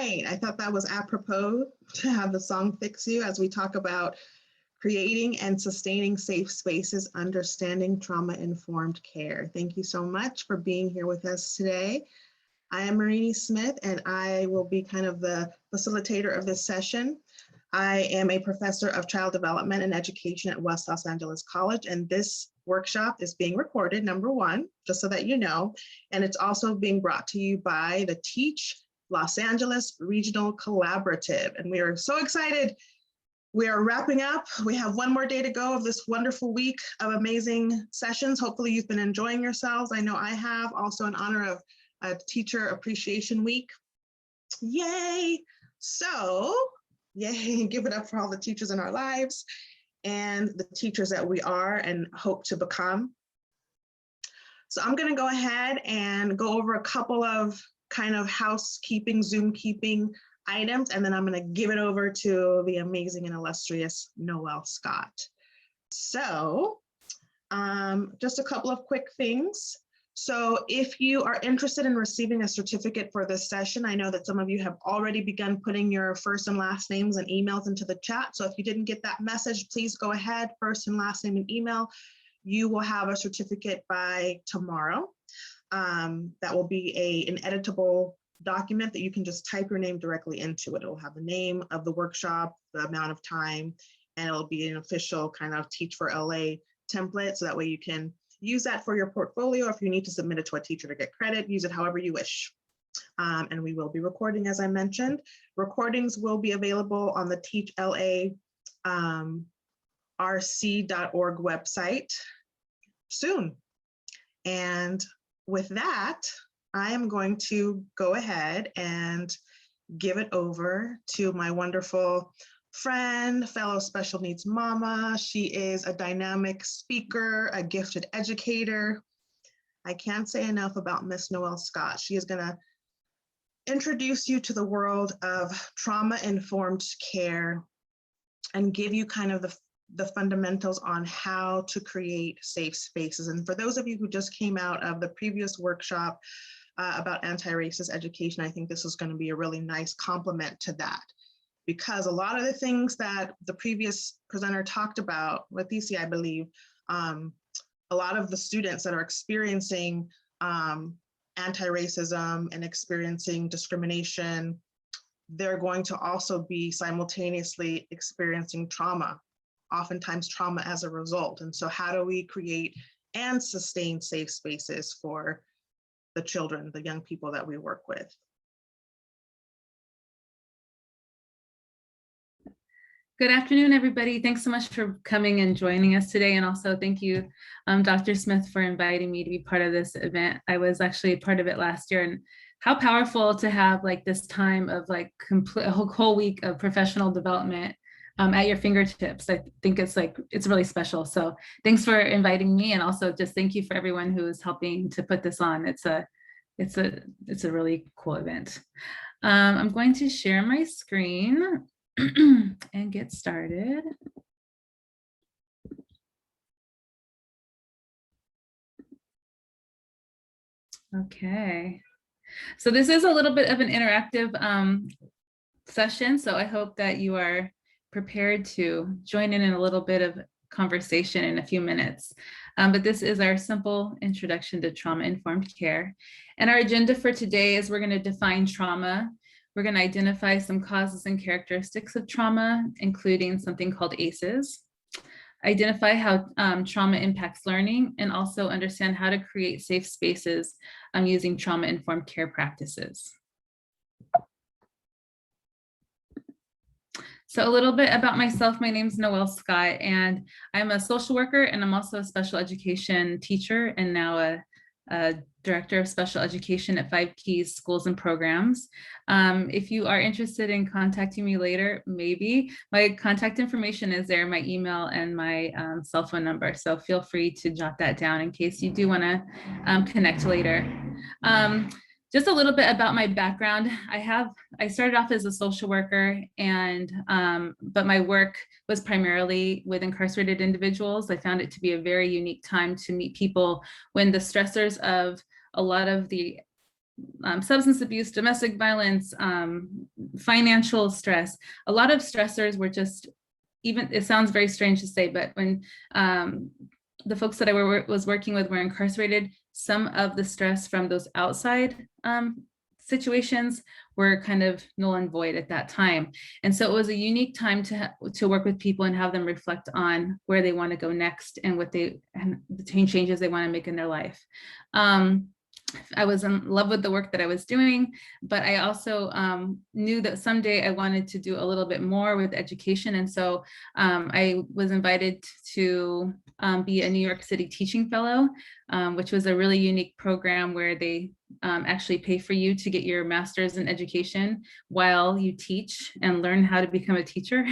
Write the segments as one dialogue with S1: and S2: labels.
S1: right. I thought that was apropos to have the song Fix You as we talk about creating and sustaining safe spaces, understanding trauma-informed care. Thank you so much for being here with us today. I am Marini Smith, and I will be kind of the facilitator of this session. I am a professor of child development and education at West Los Angeles College, and this workshop is being recorded, number one, just so that you know, and it's also being brought to you by the Teach Los Angeles Regional Collaborative, and we are so excited. We are wrapping up. We have one more day to go of this wonderful week of amazing sessions. Hopefully you've been enjoying yourselves. I know I have, also in honor of a Teacher Appreciation Week. Yay! So, yay, give it up for all the teachers in our lives and the teachers that we are and hope to become. So I'm gonna go ahead and go over a couple of kind of housekeeping, Zoom keeping items, and then I'm gonna give it over to the amazing and illustrious Noel Scott. So just a couple of quick things. So if you are interested in receiving a certificate for this session, I know that some of you have already begun putting your first and last names and emails into the chat. So if you didn't get that message, please go ahead, first and last name and email. You will have a certificate by tomorrow. That will be an editable document that you can just type your name directly into it. It will have the name of the workshop, the amount of time, and it'll be an official kind of Teach for LA template. So that way you can use that for your portfolio. If you need to submit it to a teacher to get credit, use it however you wish. And we will be recording, as I mentioned. Recordings will be available on the Teach LA rc.org website soon. And with that, I am going to go ahead and give it over to my wonderful friend, fellow special needs mama. She is a dynamic speaker, a gifted educator. I can't say enough about Miss Noel Scott. She is gonna introduce you to the world of trauma-informed care and give you kind of the fundamentals on how to create safe spaces. And for those of you who just came out of the previous workshop about anti-racist education, I think this is going to be a really nice complement to that, because a lot of the things that the previous presenter talked about, Leticia, I believe, a lot of the students that are experiencing anti-racism and experiencing discrimination, they're going to also be simultaneously experiencing trauma, oftentimes trauma as a result. And so how do we create and sustain safe spaces for the children, the young people that we work with?
S2: Good afternoon, everybody. Thanks so much for coming and joining us today. And also thank you, Dr. Smith, for inviting me to be part of this event. I was actually part of it last year, and how powerful to have like this time of like a whole week of professional development at your fingertips. I think it's really special. So thanks for inviting me, and also just thank you for everyone who is helping to put this on. It's a really cool event. I'm going to share my screen and get started. Okay, so this is a little bit of an interactive session, so I hope that you are prepared to join in a little bit of conversation in a few minutes. But this is our simple introduction to trauma-informed care. And our agenda for today is we're going to define trauma. We're going to identify some causes and characteristics of trauma, including something called A.C.E.S, identify how trauma impacts learning, and also understand how to create safe spaces using trauma-informed care practices. So a little bit about myself. My name is Noel Scott, and I'm a social worker, and I'm also a special education teacher, and now a director of special education at 5 Keys Schools and Programs. If you are interested in contacting me later, maybe my contact information is there, my email and my cell phone number. So feel free to jot that down in case you do want to connect later. Just a little bit about my background. I started off as a social worker, and but my work was primarily with incarcerated individuals. I found it to be a very unique time to meet people when the stressors of a lot of the substance abuse, domestic violence, financial stress. A lot of stressors were just, even, it sounds very strange to say, but when the folks that I was working with were incarcerated, some of the stress from those outside situations were kind of null and void at that time. And so it was a unique time to work with people and have them reflect on where they want to go next and and the changes they want to make in their life. I was in love with the work that I was doing, but I also knew that someday I wanted to do a little bit more with education. And so I was invited to be a New York City teaching fellow, which was a really unique program where they actually pay for you to get your master's in education while you teach and learn how to become a teacher.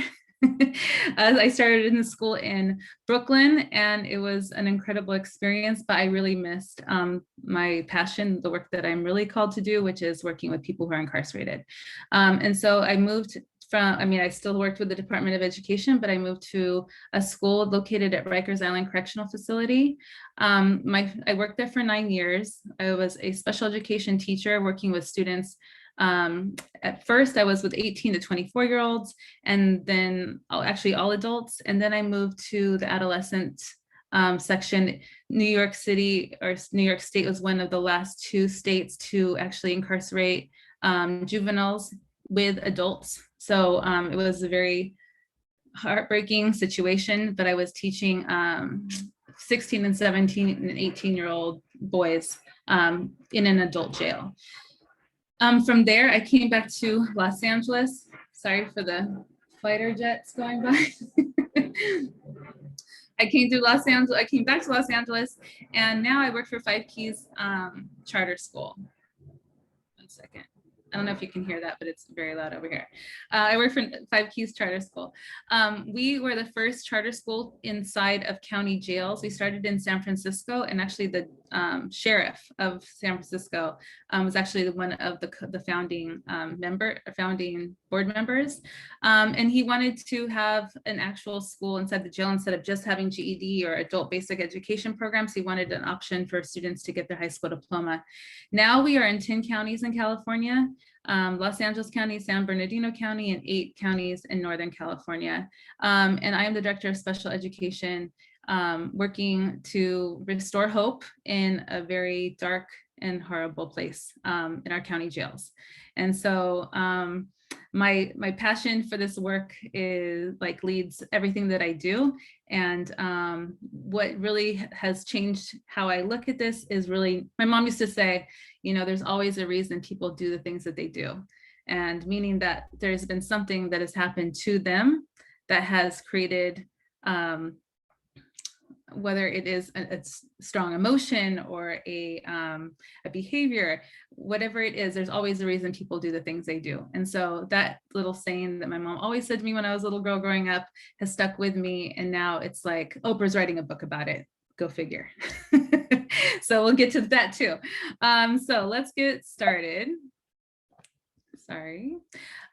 S2: I started in the school in Brooklyn, and it was an incredible experience, but I really missed my passion, the work that I'm really called to do, which is working with people who are incarcerated. And so I moved from, I still worked with the Department of Education, but I moved to a school located at Rikers Island Correctional Facility. I worked there for 9 years. I was a special education teacher working with students. At first I was with 18 to 24-year-olds, and then actually all adults. And then I moved to the adolescent section. New York City or New York State was one of the last 2 states to actually incarcerate juveniles with adults. So it was a very heartbreaking situation, but I was teaching 16 and 17 and 18-year-old boys in an adult jail. From there, I came back to Los Angeles. Sorry for the fighter jets going by. I came back to Los Angeles, and now I work for 5 Keys Charter School. 1 second. I don't know if you can hear that, but it's very loud over here. I work for 5 Keys Charter School. We were the first charter school inside of county jails. We started in San Francisco, and actually the sheriff of San Francisco was actually one of the founding founding board members. And he wanted to have an actual school inside the jail instead of just having GED or adult basic education programs. He wanted an option for students to get their high school diploma. Now we are in 10 counties in California. Los Angeles County, San Bernardino County, and 8 counties in Northern California. And I am the Director of Special Education, working to restore hope in a very dark and horrible place in our county jails. And so my passion for this work is leads everything that I do. And what really has changed how I look at this is really, my mom used to say, there's always a reason people do the things that they do. And meaning that there's been something that has happened to them that has created, whether it is a strong emotion or a behavior, whatever it is, there's always a reason people do the things they do. And so that little saying that my mom always said to me when I was a little girl growing up has stuck with me. And now it's like Oprah's writing a book about it. Go figure. So we'll get to that too. So let's get started. Sorry.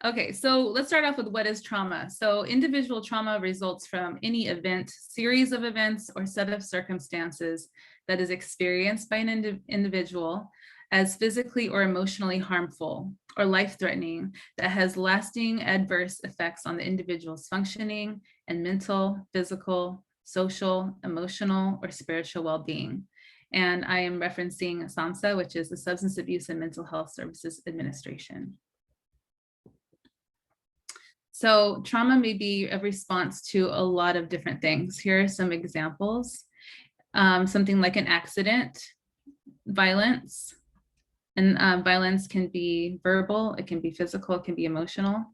S2: Okay, so let's start off with what is trauma. So individual trauma results from any event, series of events, or set of circumstances that is experienced by an individual as physically or emotionally harmful or life-threatening that has lasting adverse effects on the individual's functioning and mental, physical, social, emotional, or spiritual well-being. And I am referencing SAMHSA, which is the Substance Abuse and Mental Health Services Administration. So trauma may be a response to a lot of different things. Here are some examples. Something like an accident, violence, and violence can be verbal, it can be physical, it can be emotional.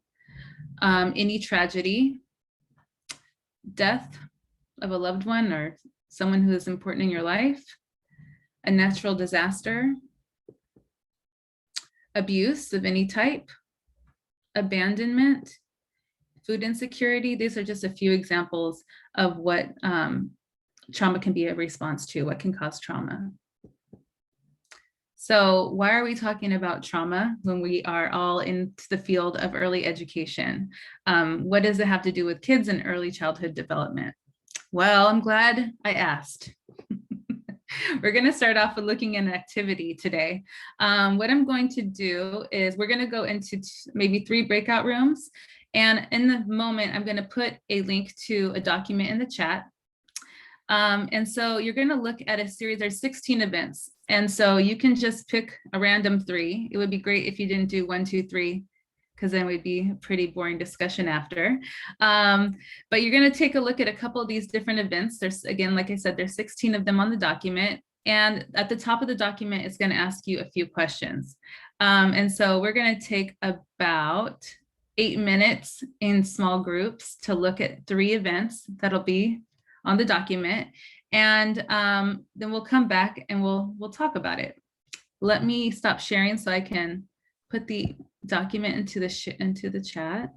S2: Any tragedy, death of a loved one or someone who is important in your life, a natural disaster, abuse of any type, abandonment, food insecurity. These are just a few examples of what trauma can be a response to, what can cause trauma. So why are we talking about trauma when we are all into the field of early education? What does it have to do with kids and early childhood development? Well, I'm glad I asked. We're going to start off with looking at an activity today. What I'm going to do is we're going to go into maybe 3 breakout rooms. And in the moment, I'm going to put a link to a document in the chat. And so you're going to look at a series, there's 16 events. And so you can just pick a random 3. It would be great if you didn't do 1, 2, 3, because then we'd be a pretty boring discussion after. But you're going to take a look at a couple of these different events. There's, again, like I said, there's 16 of them on the document. And at the top of the document, it's going to ask you a few questions. And so we're going to take about 8 minutes in small groups to look at 3 events that'll be on the document. And then we'll come back and we'll talk about it. Let me stop sharing so I can put the document into the chat.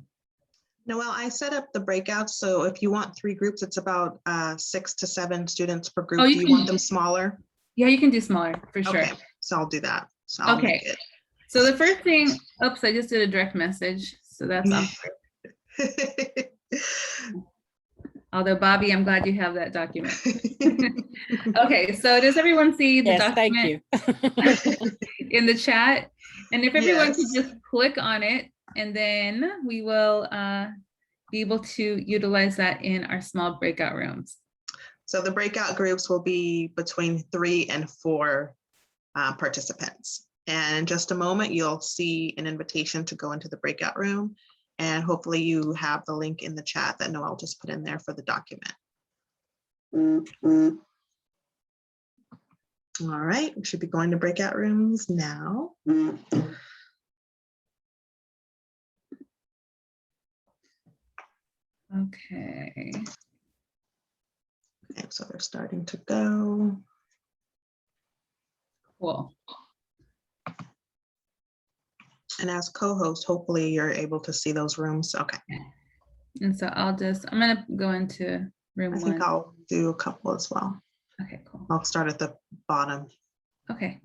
S1: Noel, I set up the breakouts, so if you want 3 groups, it's about 6 to 7 students per group.
S2: Oh,
S1: do you want them smaller?
S2: Yeah, you can do smaller for sure.
S1: Okay, so I'll do that. So I'll make it.
S2: So the first thing, oops, I just did a direct message, so that's awkward. Although, Bobby, I'm glad you have that document. Okay, so does everyone see the document?
S3: Thank you.
S2: In the chat? And if everyone could just click on it, and then we will be able to utilize that in our small breakout rooms.
S1: So the breakout groups will be between 3 and 4 participants. And in just a moment, you'll see an invitation to go into the breakout room. And hopefully you have the link in the chat that Noel just put in there for the document. All right, we should be going to breakout rooms now.
S2: Okay.
S1: Okay, so they're starting to go.
S2: Cool.
S1: And as co-host, hopefully you're able to see those rooms. Okay.
S2: And so I'm gonna go into room 1.
S1: I think I'll do a couple as well.
S2: Okay, cool.
S1: I'll start at the bottom.
S2: Okay.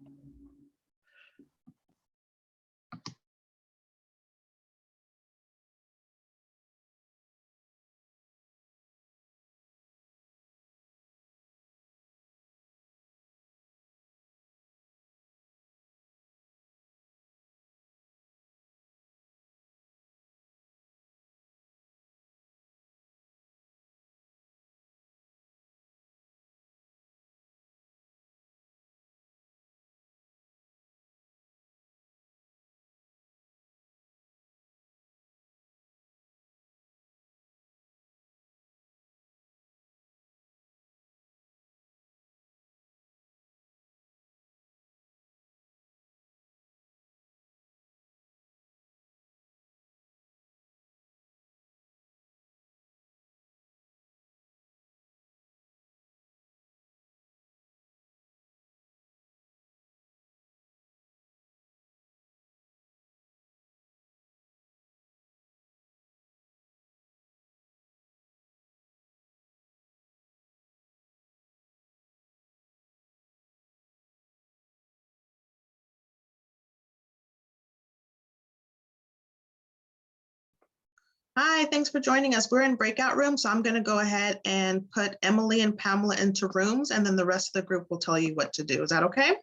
S1: Hi, thanks for joining us. We're in breakout rooms, so I'm going to go ahead and put Emily and Pamela into rooms, and then the rest of the group will tell you what to do. Is that okay?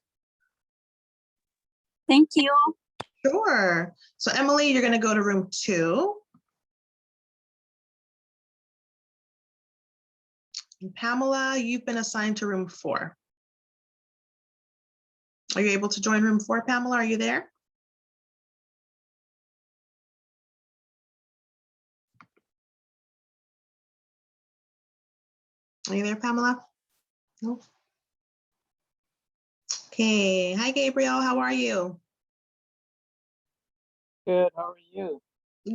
S4: Thank you.
S1: Sure. So Emily, you're going to go to room 2. And Pamela, you've been assigned to room 4. Are you able to join room 4, Pamela? Are you there? Are you there, Pamela? No. Okay. Hi, Gabriel. How are you?
S3: Good. How are you?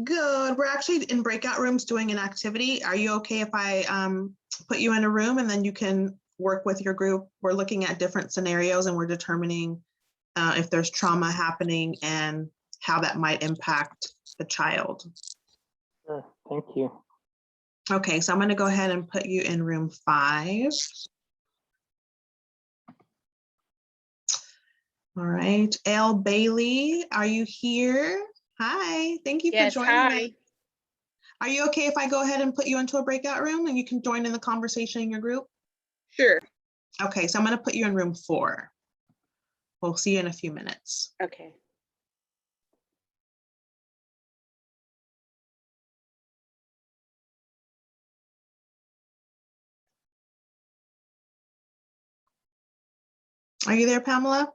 S1: Good. We're actually in breakout rooms doing an activity. Are you okay if I put you in a room and then you can work with your group? We're looking at different scenarios and we're determining if there's trauma happening and how that might impact the child.
S3: Sure. Thank you.
S1: Okay, so I'm going to go ahead and put you in room 5. All right. Elle Bailey, are you here? Hi, thank you for joining us. Are you okay if I go ahead and put you into a breakout room and you can join in the conversation in your group?
S5: Sure.
S1: Okay, so I'm going to put you in room 4. We'll see you in a few minutes.
S4: Okay.
S1: Are you there, Pamela?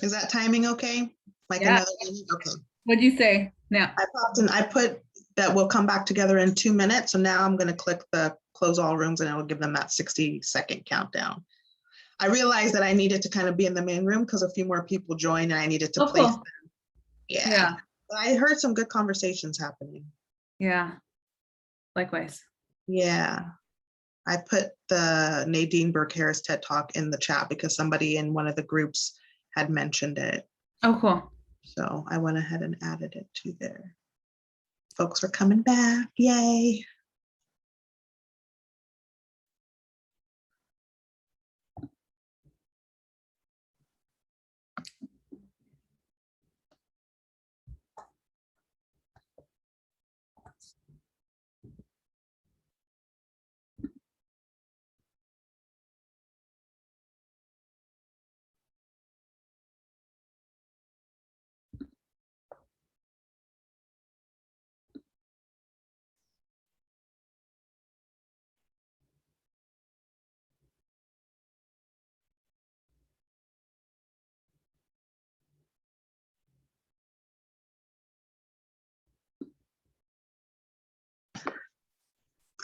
S1: Is that timing okay? Like
S2: Yeah.
S1: another minute? Okay.
S2: What'd you say now?
S1: I put that we'll come back together in 2 minutes. So now I'm going to click the close all rooms and it will give them that 60-second countdown. I realized that I needed to kind of be in the main room because a few more people joined and I needed to place
S2: cool.
S1: them. Yeah.
S2: Yeah.
S1: But I heard some good conversations happening.
S2: Yeah. Likewise.
S1: Yeah. I put the Nadine Burke-Harris TED Talk in the chat because somebody in one of the groups had mentioned it.
S2: Oh, cool.
S1: So I went ahead and added it to there. Folks are coming back. Yay.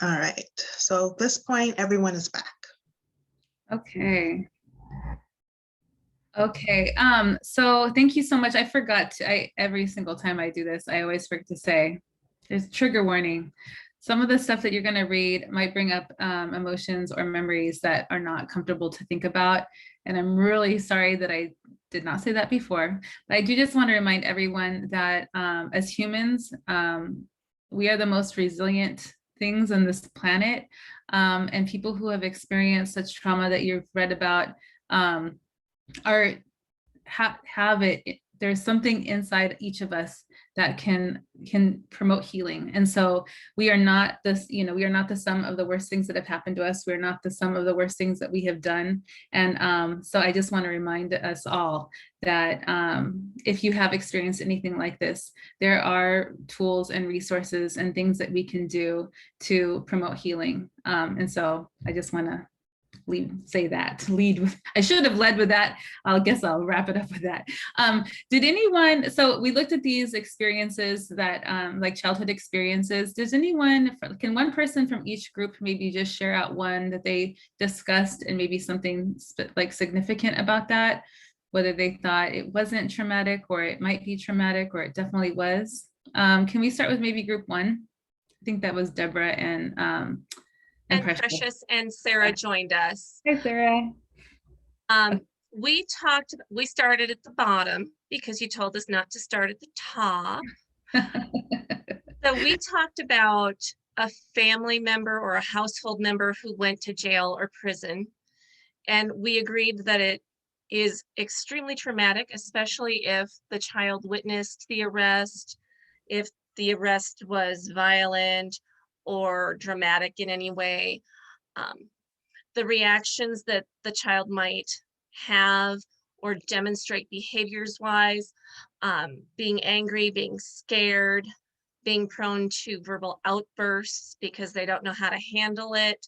S1: All right. So at this point, everyone is back.
S2: Okay. Okay. So thank you so much. I forgot to, every single time I do this, I always forget to say, there's trigger warning. Some of the stuff that you're going to read might bring up emotions or memories that are not comfortable to think about. And I'm really sorry that I did not say that before, but I do just want to remind everyone that as humans, we are the most resilient things on this planet. And people who have experienced such trauma that you've read about are have it. There's something inside each of us that can promote healing. And so we are not this, we are not the sum of the worst things that have happened to us. We're not the sum of the worst things that we have done. And so I just want to remind us all that if you have experienced anything like this, there are tools and resources and things that we can do to promote healing. And so I just want to lead with, I should have led with that. I guess I'll wrap it up with that. Did anyone, so we looked at these experiences that like childhood experiences. Does anyone, can one person from each group maybe just share out one that they discussed and maybe something like significant about that? Whether they thought it wasn't traumatic or it might be traumatic or it definitely was. Can we start with maybe group one? I think that was Deborah and
S4: Precious and Sarah joined us.
S2: Hi, Sarah.
S4: We started at the bottom because you told us not to start at the top. So we talked about a family member or a household member who went to jail or prison. And we agreed that it is extremely traumatic, especially if the child witnessed the arrest, if the arrest was violent or dramatic in any way. The reactions that the child might have or demonstrate behaviors wise, being angry, being scared, being prone to verbal outbursts because they don't know how to handle it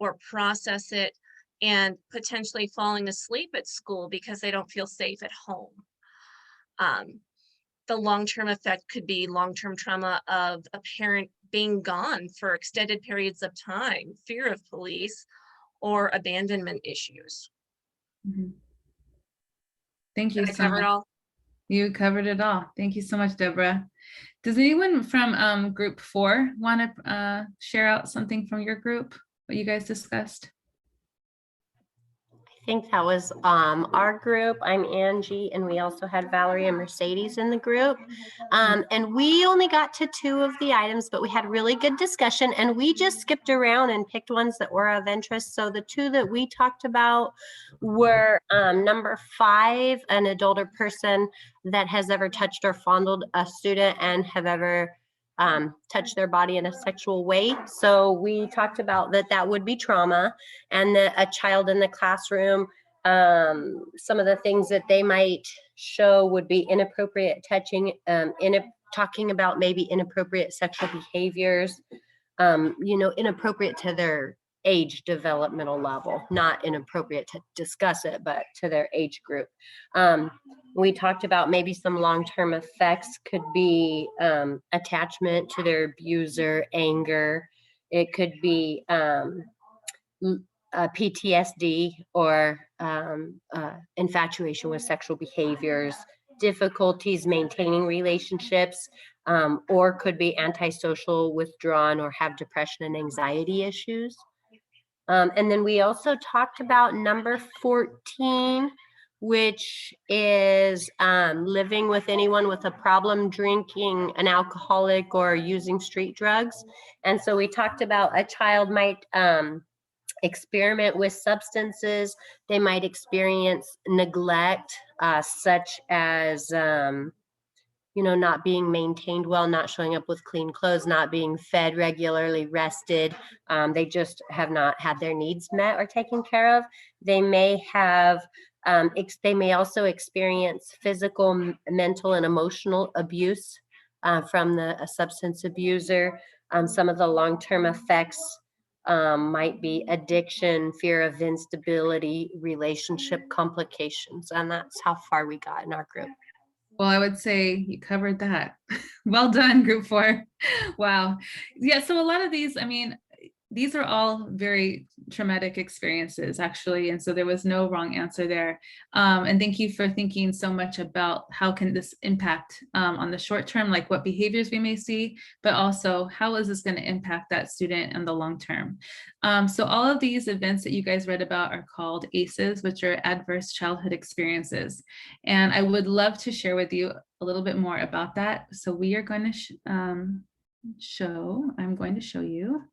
S4: or process it, and potentially falling asleep at school because they don't feel safe at home. The long-term effect could be long-term trauma of a parent being gone for extended periods of time, fear of police, or abandonment issues.
S2: Mm-hmm. Thank you
S4: Did I
S2: so
S4: cover
S2: much.
S4: it all?
S2: You covered it all. Thank you so much, Deborah. Does anyone from group 4 want to share out something from your group, what you guys discussed?
S5: I think that was our group. I'm Angie, and we also had Valerie and Mercedes in the group. And we only got to 2 of the items, but we had really good discussion, and we just skipped around and picked ones that were of interest. So the 2 that we talked about were number 5, an adult or person that has ever touched or fondled a student and have ever touch their body in a sexual way. So we talked about that would be trauma, and that a child in the classroom, some of the things that they might show would be inappropriate touching, talking about maybe inappropriate sexual behaviors, inappropriate to their age developmental level, not inappropriate to discuss it, but to their age group. We talked about maybe some long-term effects could be attachment to their abuser, anger. It could be PTSD or infatuation with sexual behaviors, difficulties maintaining relationships, or could be antisocial, withdrawn, or have depression and anxiety issues. And then we also talked about number 14, which is living with anyone with a problem drinking, an alcoholic, or using street drugs. And so we talked about a child might experiment with substances. They might experience neglect, such as not being maintained well, not showing up with clean clothes, not being fed regularly, rested. They just have not had their needs met or taken care of. They may have, they may also experience physical, mental, and emotional abuse from a substance abuser. Some of the long-term effects might be addiction, fear of instability, relationship complications, and that's how far we got in our group.
S2: Well, I would say you covered that. Well done, group 4. Wow. Yeah, so a lot of these, I mean, these are all very traumatic experiences, actually. And so there was no wrong answer there. And thank you for thinking so much about how can this impact on the short term, like what behaviors we may see, but also how is this going to impact that student in the long term. So all of these events that you guys read about are called A.C.E.S, which are adverse childhood experiences. And I would love to share with you a little bit more about that. So we are going to I'm going to show you.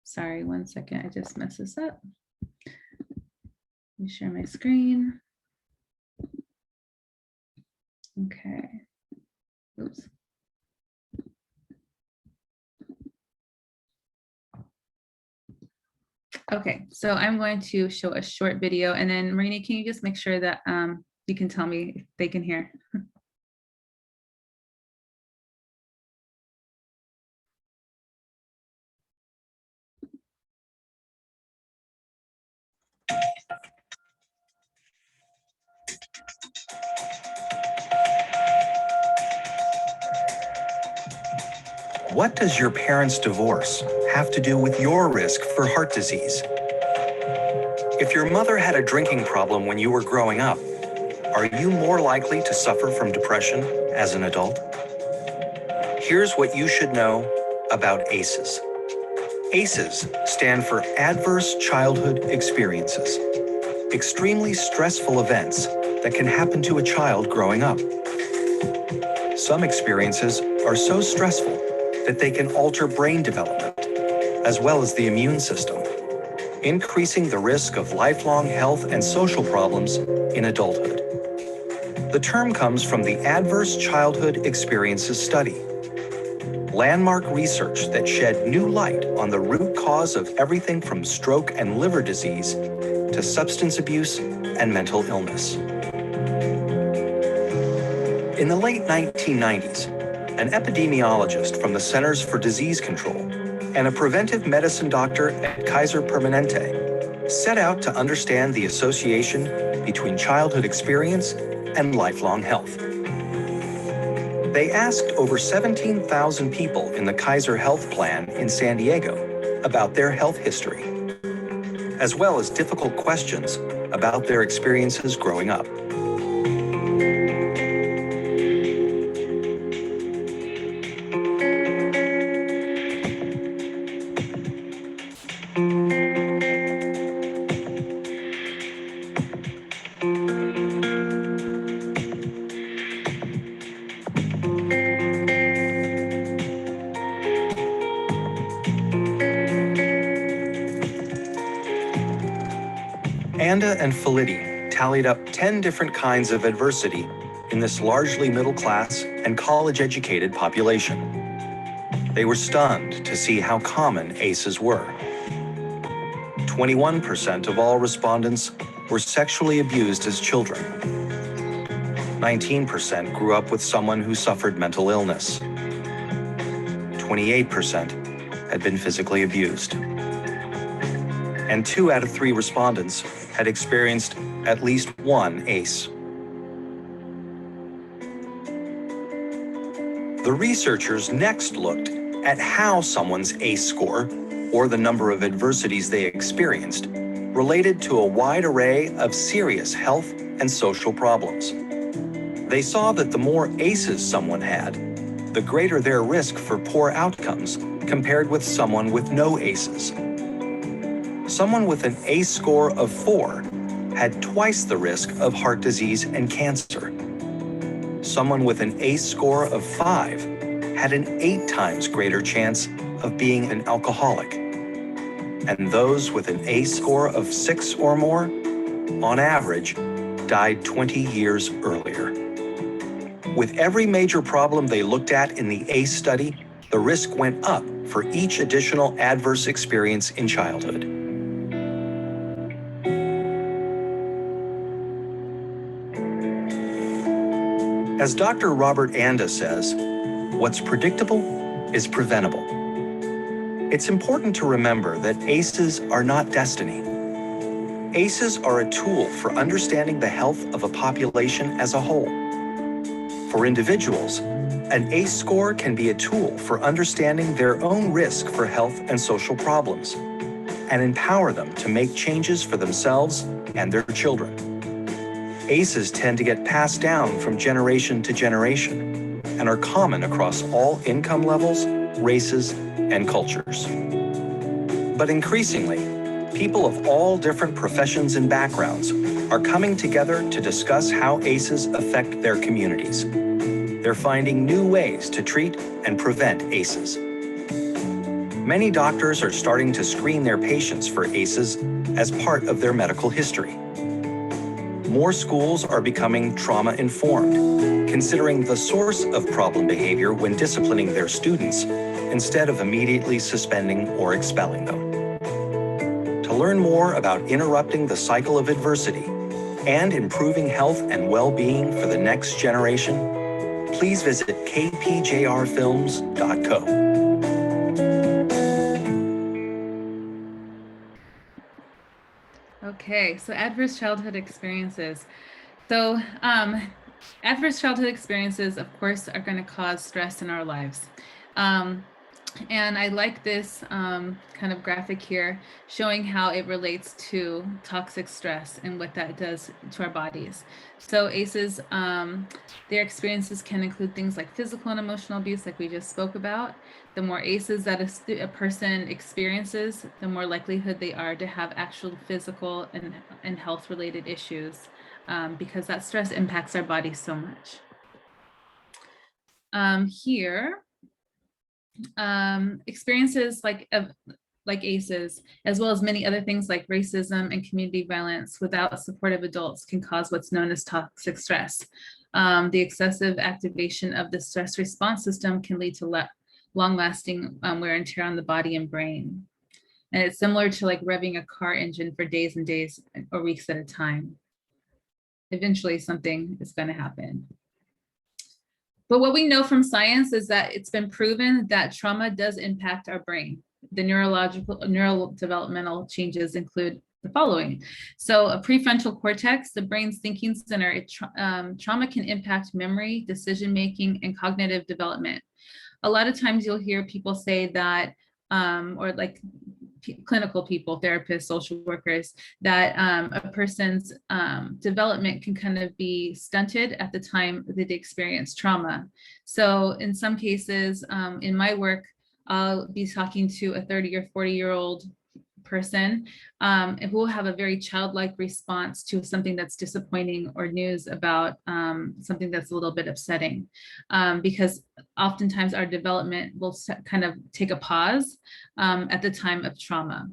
S2: Sorry, one second, I just messed this up. Let me share my screen. Okay. Oops. Okay, so I'm going to show a short video, and then Marini, can you just make sure that you can tell me if they can hear?
S6: What does your parents' divorce have to do with your risk for heart disease? If your mother had a drinking problem when you were growing up, are you more likely to suffer from depression as an adult? Here's what you should know about A.C.E.S. A.C.E.S stand for Adverse Childhood Experiences, extremely stressful events that can happen to a child growing up. Some experiences are so stressful that they can alter brain development, as well as the immune system, increasing the risk of lifelong health and social problems in adulthood. The term comes from the Adverse Childhood Experiences Study, landmark research that shed new light on the root cause of everything from stroke and liver disease to substance abuse and mental illness. In the late 1990s, an epidemiologist from the Centers for Disease Control and a preventive medicine doctor at Kaiser Permanente set out to understand the association between childhood experience and lifelong health. They asked over 17,000 people in the Kaiser Health Plan in San Diego about their health history, as well as difficult questions about their experiences growing up. Anda and Felitti tallied up 10 different kinds of adversity in this largely middle-class and college-educated population. They were stunned to see how common ACEs were. 21% of all respondents were sexually abused as children. 19% grew up with someone who suffered mental illness. 28% had been physically abused. and 2 out of 3 respondents had experienced at least one ACE. The researchers next looked at how someone's ACE score, or the number of adversities they experienced, related to a wide array of serious health and social problems. They saw that the more ACEs someone had, the greater their risk for poor outcomes compared with someone with no ACEs. Someone with an ACE score of 4 had twice the risk of heart disease and cancer. Someone with an ACE score of 5 had an 8 times greater chance of being an alcoholic. And those with an ACE score of 6 or more, on average, died 20 years earlier. With every major problem they looked at in the ACE study, the risk went up for each additional adverse experience in childhood. As Dr. Robert Anda says, what's predictable is preventable. It's important to remember that ACEs are not destiny. ACEs are a tool for understanding the health of a population as a whole. For individuals, an ACE score can be a tool for understanding their own risk for health and social problems and empower them to make changes for themselves and their children. ACEs tend to get passed down from generation to generation and are common across all income levels, races, and cultures. But increasingly, people of all different professions and backgrounds are coming together to discuss how ACEs affect their communities. They're finding new ways to treat and prevent ACEs. Many doctors are starting to screen their patients for ACEs as part of their medical history. More schools are becoming trauma-informed, considering the source of problem behavior when disciplining their students, instead of immediately suspending or expelling them. To learn more about interrupting the cycle of adversity and improving health and well-being for the next generation, please visit kpjrfilms.co.
S2: Okay, so adverse childhood experiences. So adverse childhood experiences, of course, are going to cause stress in our lives. And I like this kind of graphic here showing how it relates to toxic stress and what that does to our bodies. So ACEs, their experiences can include things like physical and emotional abuse, like we just spoke about. The more ACEs that a person experiences, the more likelihood they are to have actual physical and health related issues, because that stress impacts our body so much. Here, experiences like ACEs, as well as many other things like racism and community violence without supportive adults, can cause what's known as toxic stress. The excessive activation of the stress response system can lead to long-lasting wear and tear on the body and brain. And it's similar to like revving a car engine for days and days or weeks at a time. Eventually something is going to happen. But what we know from science is that it's been proven that trauma does impact our brain. The neural developmental changes include the following. So a prefrontal cortex, the brain's thinking center, trauma can impact memory, decision-making, and cognitive development. A lot of times you'll hear people say that, or like clinical people, therapists, social workers, that a person's development can kind of be stunted at the time that they experience trauma. So in some cases, in my work, I'll be talking to a 30 or 40-year-old person who will have a very childlike response to something that's disappointing or news about something that's a little bit upsetting, because oftentimes our development will kind of take a pause at the time of trauma.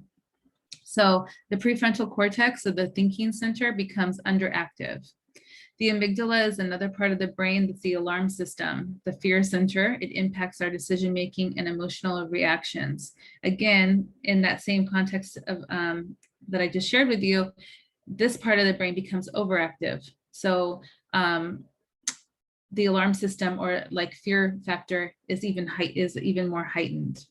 S2: So the prefrontal cortex, of the thinking center, becomes underactive. The amygdala is another part of the brain that's the alarm system. The fear center, it impacts our decision-making and emotional reactions. Again, in that same context of that I just shared with you, this part of the brain becomes overactive. So the alarm system, or like fear factor, is even more heightened.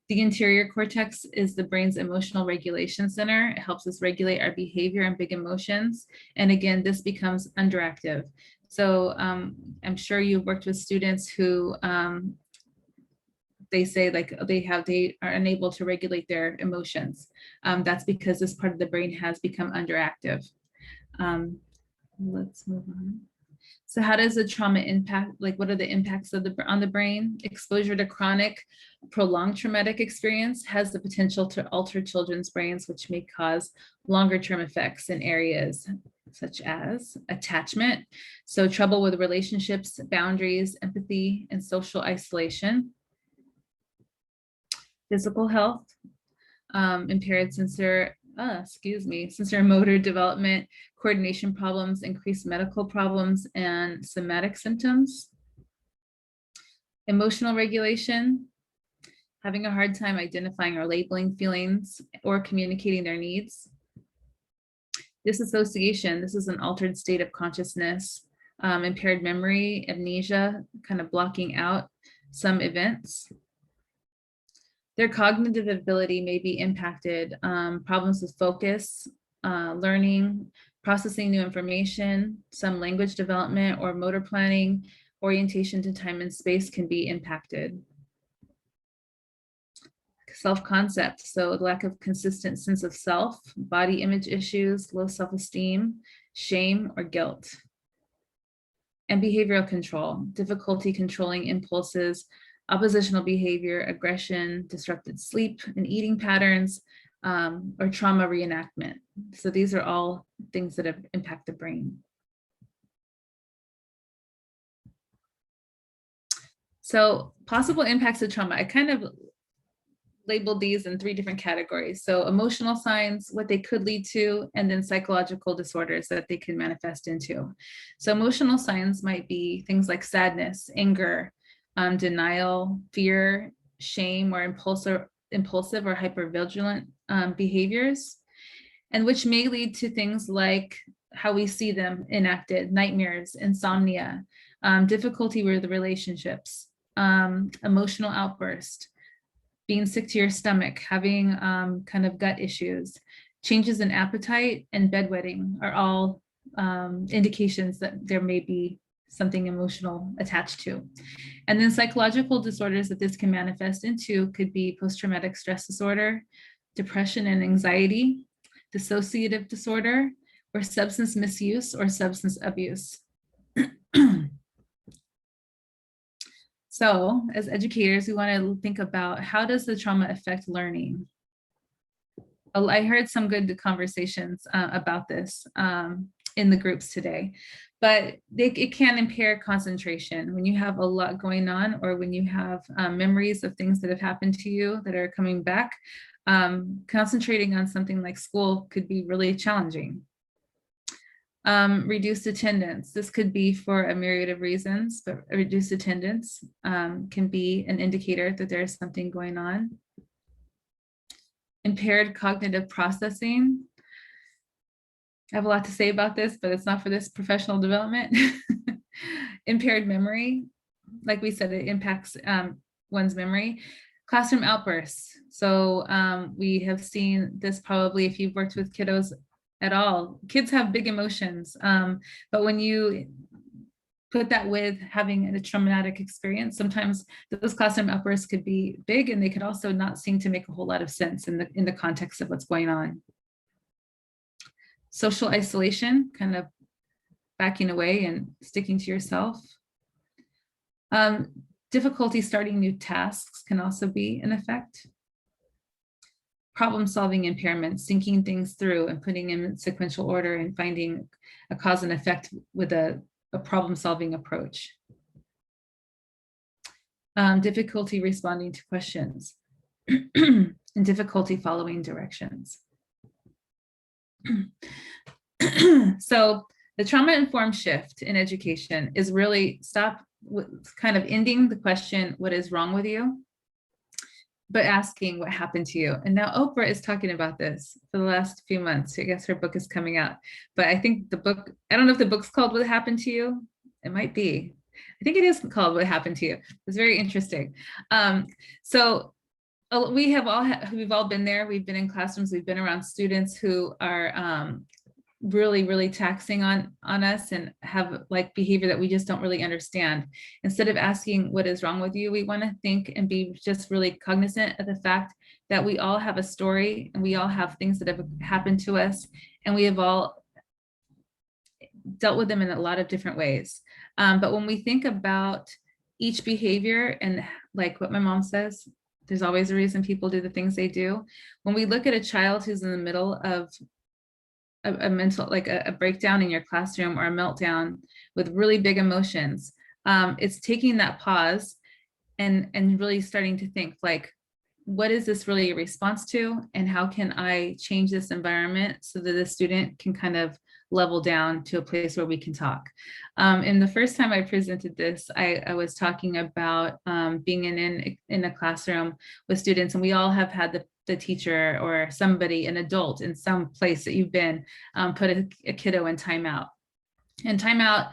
S2: The anterior cortex is the brain's emotional regulation center. It helps us regulate our behavior and big emotions. And again, this becomes underactive. So I'm sure you've worked with students who they say like they are unable to regulate their emotions. That's because this part of the brain has become underactive. Let's move on. So how does the trauma impact, like what are the impacts of on the brain? Exposure to chronic, prolonged traumatic experience has the potential to alter children's brains, which may cause longer term effects in areas such as attachment. So trouble with relationships, boundaries, empathy, and social isolation. Physical health, impaired sensory motor development, coordination problems, increased medical problems, and somatic symptoms. Emotional regulation, having a hard time identifying or labeling feelings or communicating their needs. Disassociation, this is an altered state of consciousness. Impaired memory, amnesia, kind of blocking out some events. Their cognitive ability may be impacted, problems with focus, learning, processing new information, some language development or motor planning, orientation to time and space can be impacted. Self-concept, so lack of consistent sense of self, body image issues, low self-esteem, shame or guilt. And behavioral control, difficulty controlling impulses, oppositional behavior, aggression, disrupted sleep and eating patterns, or trauma reenactment. So these are all things that impact the brain. So possible impacts of trauma, I kind of labeled these in 3 different categories. So emotional signs, what they could lead to, and then psychological disorders that they can manifest into. So emotional signs might be things like sadness, anger, denial, fear, shame, or impulsive or hypervigilant behaviors, and which may lead to things like how we see them enacted: nightmares, insomnia, difficulty with the relationships, emotional outburst, being sick to your stomach, having kind of gut issues, changes in appetite, and bedwetting are all indications that there may be something emotional attached to. And then psychological disorders that this can manifest into could be post-traumatic stress disorder, depression and anxiety, dissociative disorder, or substance misuse or substance abuse. So as educators, we want to think about how does the trauma affect learning? I heard some good conversations about this in the groups today, but it can impair concentration when you have a lot going on, or when you have memories of things that have happened to you that are coming back. Concentrating on something like school could be really challenging. Reduced attendance. This could be for a myriad of reasons, but reduced attendance can be an indicator that there's something going on. Impaired cognitive processing. I have a lot to say about this, but it's not for this professional development. Impaired memory, like we said, it impacts one's memory. Classroom outbursts. So we have seen this probably if you've worked with kiddos at all. Kids have big emotions, but when you put that with having a traumatic experience, sometimes those classroom outbursts could be big, and they could also not seem to make a whole lot of sense in the context of what's going on. Social isolation, kind of backing away and sticking to yourself. Difficulty starting new tasks can also be an effect. Problem-solving impairments, thinking things through and putting in sequential order and finding a cause and effect with a problem-solving approach. Difficulty responding to questions and difficulty following directions. So the trauma-informed shift in education is really kind of ending the question, what is wrong with you? But asking what happened to you. And now Oprah is talking about this for the last few months. I guess her book is coming out, but I think the book, I don't know if the book's called What Happened to You. It might be. I think it is called What Happened to You. It's very interesting. So we've all been there. We've been in classrooms, we've been around students who are really taxing on us and have like behavior that we just don't really understand. Instead of asking what is wrong with you, we want to think and be just really cognizant of the fact that we all have a story and we all have things that have happened to us, and we have all dealt with them in a lot of different ways. But when we think about each behavior, and like what my mom says, there's always a reason people do the things they do. When we look at a child who's in the middle of a mental, like a breakdown in your classroom or a meltdown with really big emotions, it's taking that pause and really starting to think like, what is this really a response to, and how can I change this environment so that the student can kind of level down to a place where we can talk. And the first time I presented this, I was talking about being in a classroom with students, and we all have had the teacher or somebody, an adult in some place that you've been, put a kiddo in timeout. And timeout,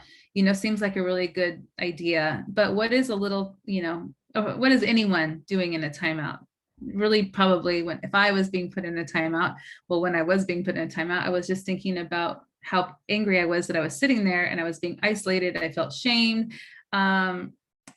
S2: seems like a really good idea, but what is what is anyone doing in a timeout? Really, probably if I was being put in a timeout, when I was being put in a timeout, I was just thinking about how angry I was that I was sitting there and I was being isolated. I felt shamed.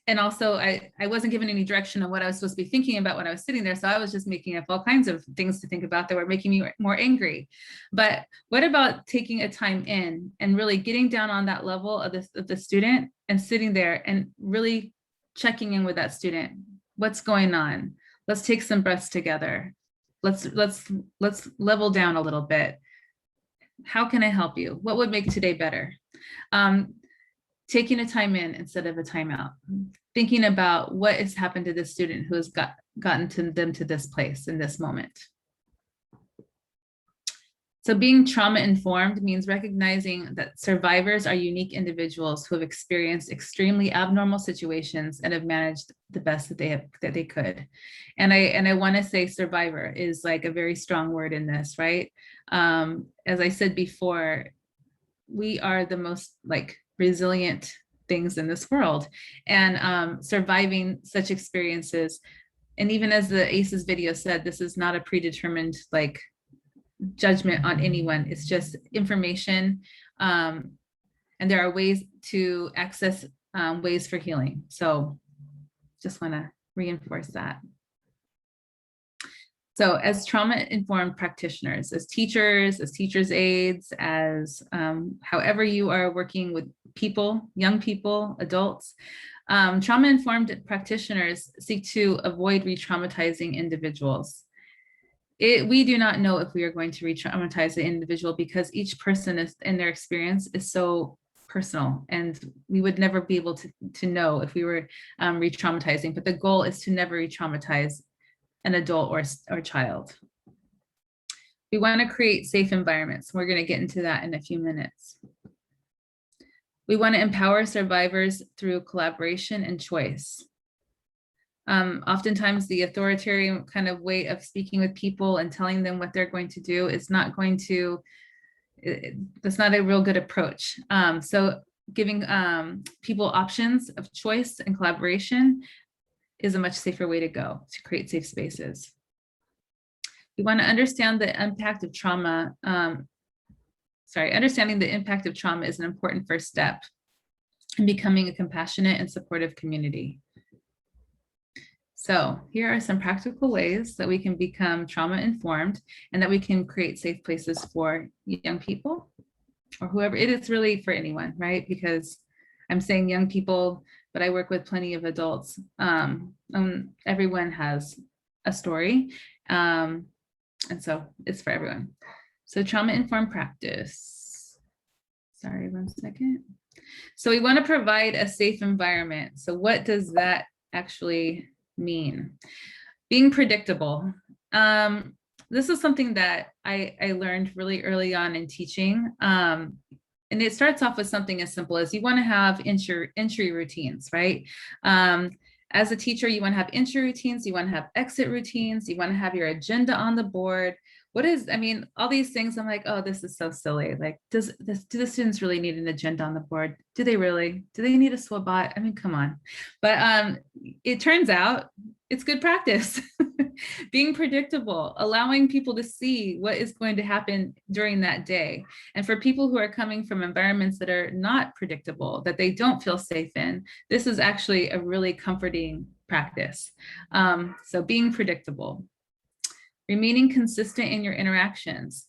S2: And also I wasn't given any direction on what I was supposed to be thinking about when I was sitting there. So I was just making up all kinds of things to think about that were making me more angry. But what about taking a time in and really getting down on that level of the student and sitting there and really checking in with that student? What's going on? Let's take some breaths together. Let's level down a little bit. How can I help you? What would make today better? Taking a time in instead of a timeout. Thinking about what has happened to this student who has gotten to them to this place in this moment. So being trauma informed means recognizing that survivors are unique individuals who have experienced extremely abnormal situations and have managed the best that they could. And I want to say survivor is like a very strong word in this, right? As I said before, we are the most like resilient things in this world, and surviving such experiences. And even as the A.C.E.S video said, this is not a predetermined like judgment on anyone. It's just information, and there are ways to access ways for healing. So just want to reinforce that. So as trauma-informed practitioners, as teachers' aides, as however you are working with people, young people, adults, trauma-informed practitioners seek to avoid re-traumatizing individuals. We do not know if we are going to re-traumatize the individual because each person in their experience is so personal, and we would never be able to know if we were re-traumatizing, but the goal is to never re-traumatize an adult or child. We want to create safe environments. We're going to get into that in a few minutes. We want to empower survivors through collaboration and choice. Oftentimes the authoritarian kind of way of speaking with people and telling them what they're going to do is not going to, that's not a real good approach. So giving people options of choice and collaboration is a much safer way to go to create safe spaces. We want to understand the impact of trauma. Understanding the impact of trauma is an important first step in becoming a compassionate and supportive community. So here are some practical ways that we can become trauma informed and that we can create safe places for young people or whoever. It is really for anyone, right? Because I'm saying young people, but I work with plenty of adults. Everyone has a story. And so it's for everyone. So trauma-informed practice. Sorry, 1 second. So we want to provide a safe environment. So what does that actually mean? Being predictable. This is something that I learned really early on in teaching. And it starts off with something as simple as you want to have entry routines, right? As a teacher, you want to have entry routines, you want to have exit routines, you want to have your agenda on the board. All these things, I'm like, oh, this is so silly. Like, do the students really need an agenda on the board? Do they really? Do they need a SWOT? I mean, come on. But it turns out it's good practice. Being predictable, allowing people to see what is going to happen during that day. And for people who are coming from environments that are not predictable, that they don't feel safe in, this is actually a really comforting practice. So being predictable. Remaining consistent in your interactions.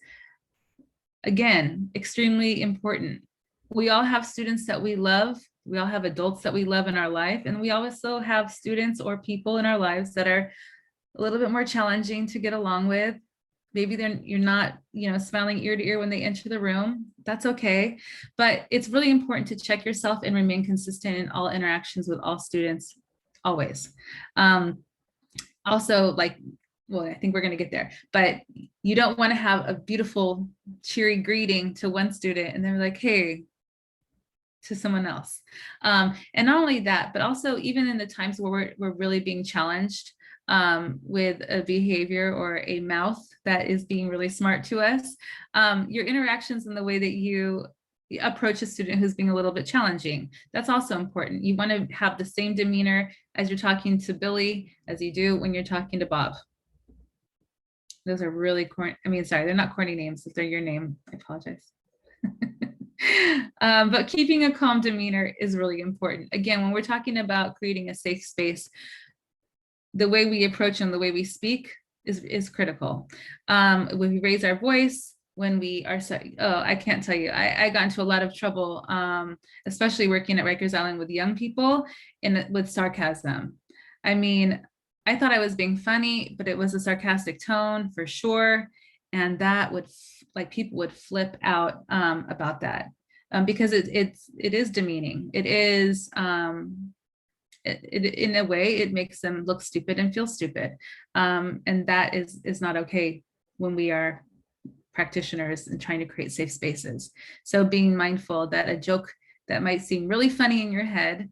S2: Again, extremely important. We all have students that we love. We all have adults that we love in our life. And we also have students or people in our lives that are a little bit more challenging to get along with. Maybe you're not, smiling ear to ear when they enter the room. That's okay. But it's really important to check yourself and remain consistent in all interactions with all students, always. Also, well, I think we're going to get there, but you don't want to have a beautiful, cheery greeting to one student and they're like, hey, to someone else. And not only that, but also even in the times where we're really being challenged with a behavior or a mouth that is being really smart to us, your interactions and the way that you approach a student who's being a little bit challenging, that's also important. You want to have the same demeanor as you're talking to Billy as you do when you're talking to Bob. Those are really corny. I mean, sorry, they're not corny names. If they're your name, I apologize. But keeping a calm demeanor is really important. Again, when we're talking about creating a safe space, the way we approach and the way we speak is critical. When we raise our voice, when we are, I can't tell you, I got into a lot of trouble, especially working at Rikers Island with young people and with sarcasm. I mean, I thought I was being funny, but it was a sarcastic tone for sure. And that would, people would flip out about that because it is demeaning. It is, in a way, it makes them look stupid and feel stupid. And that is not okay when we are practitioners and trying to create safe spaces. So being mindful that a joke that might seem really funny in your head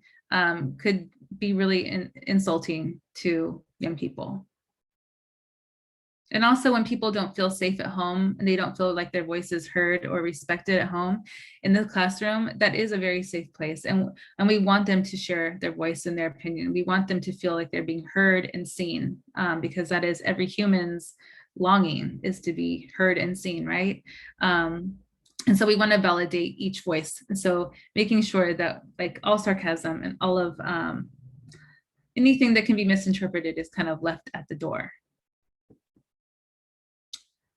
S2: could be really insulting to young people. And also when people don't feel safe at home and they don't feel like their voice is heard or respected at home, in the classroom, that is a very safe place. And we want them to share their voice and their opinion. We want them to feel like they're being heard and seen, because that is every human's longing, is to be heard and seen, right? And so we want to validate each voice. And so making sure that all sarcasm and all of anything that can be misinterpreted is kind of left at the door.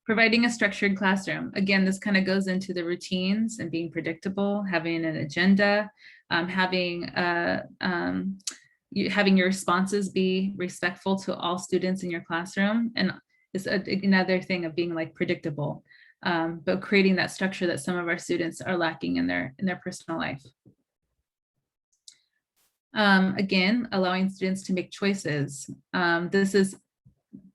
S2: Providing a structured classroom. Again, this kind of goes into the routines and being predictable, having an agenda, having your responses be respectful to all students in your classroom. And it's another thing of being predictable, but creating that structure that some of our students are lacking in their personal life. Again, allowing students to make choices. This is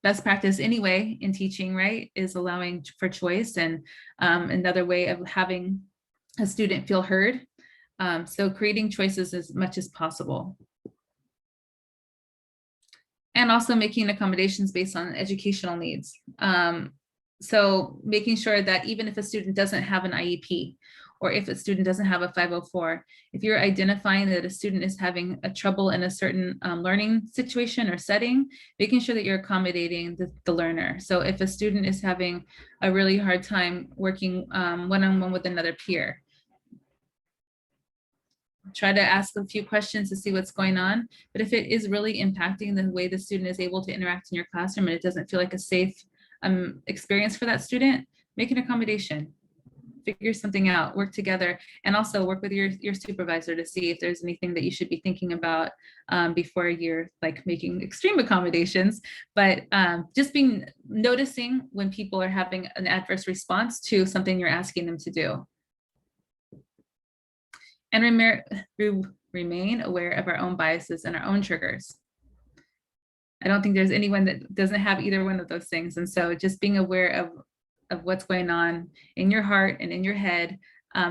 S2: best practice anyway in teaching, right? Is allowing for choice, and another way of having a student feel heard. So creating choices as much as possible. And also making accommodations based on educational needs. So making sure that even if a student doesn't have an IEP, or if a student doesn't have a 504, if you're identifying that a student is having a trouble in a certain learning situation or setting, making sure that you're accommodating the learner. So if a student is having a really hard time working one-on-one with another peer, try to ask a few questions to see what's going on. But if it is really impacting the way the student is able to interact in your classroom and it doesn't feel like a safe experience for that student, make an accommodation. Figure something out, work together, and also work with your supervisor to see if there's anything that you should be thinking about before you're making extreme accommodations. But just noticing when people are having an adverse response to something you're asking them to do. And remain aware of our own biases and our own triggers. I don't think there's anyone that doesn't have either one of those things. And so just being aware of what's going on in your heart and in your head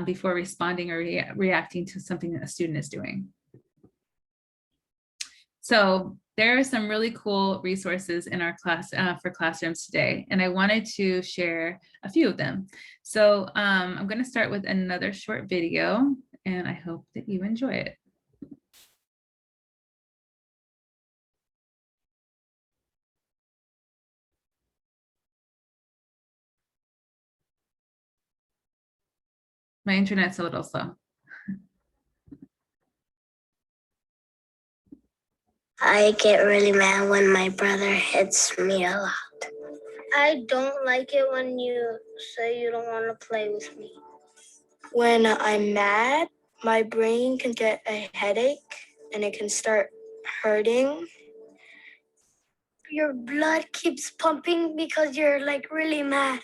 S2: before responding or reacting to something that a student is doing. So there are some really cool resources in our class for classrooms today, and I wanted to share a few of them. So I'm going to start with another short video, and I hope that you enjoy it. My internet's a little slow.
S7: I get really mad when my brother hits me a lot. I don't like it when you say you don't want to play with me. When I'm mad, my brain can get a headache and it can start hurting. Your blood keeps pumping because you're like really mad.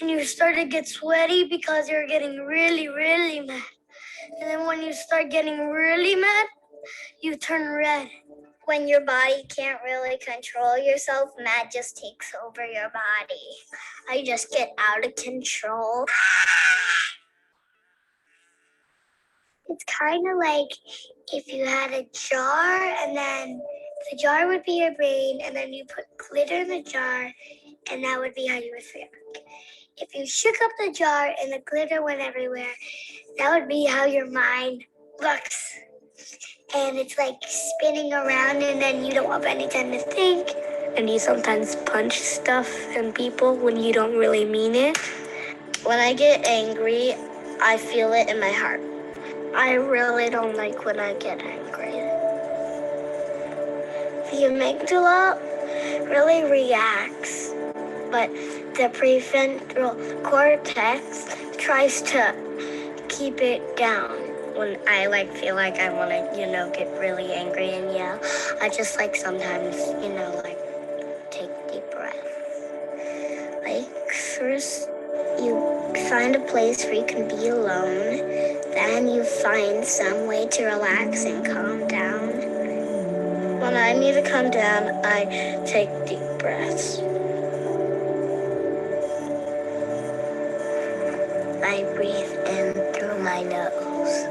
S7: And you start to get sweaty because you're getting really, really mad. And then when you start getting really mad, you turn red. When your body can't really control yourself, mad just takes over your body. I just get out of control. It's kind of like if you had a jar and then the jar would be your brain and then you put glitter in the jar and that would be how you would feel. If you shook up the jar and the glitter went everywhere, that would be how your mind looks. And it's like spinning around and then you don't have any time to think. And you sometimes punch stuff and people when you don't really mean it. When I get angry, I feel it in my heart. I really don't like when I get angry. The amygdala really reacts, but the prefrontal cortex tries to keep it down. When I feel like I want to, get really angry and yell, I just sometimes, take deep breaths. First, you find a place where you can be alone. Then you find some way to relax and calm down. When I need to calm down, I take deep breaths. I breathe in through my nose.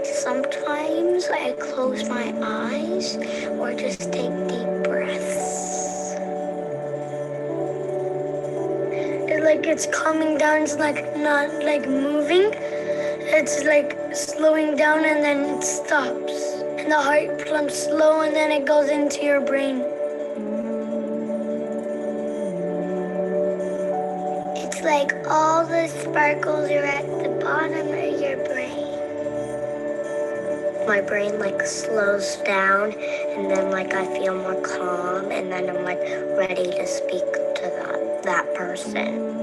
S7: Sometimes I close my eyes or just take deep breaths. It's calming down, it's not moving. It's slowing down and then it stops. And the heart pumps slow and then it goes into your brain. It's like all the sparkles are at the bottom of your brain. My brain slows down and then I feel more calm and then I'm ready to speak to that person.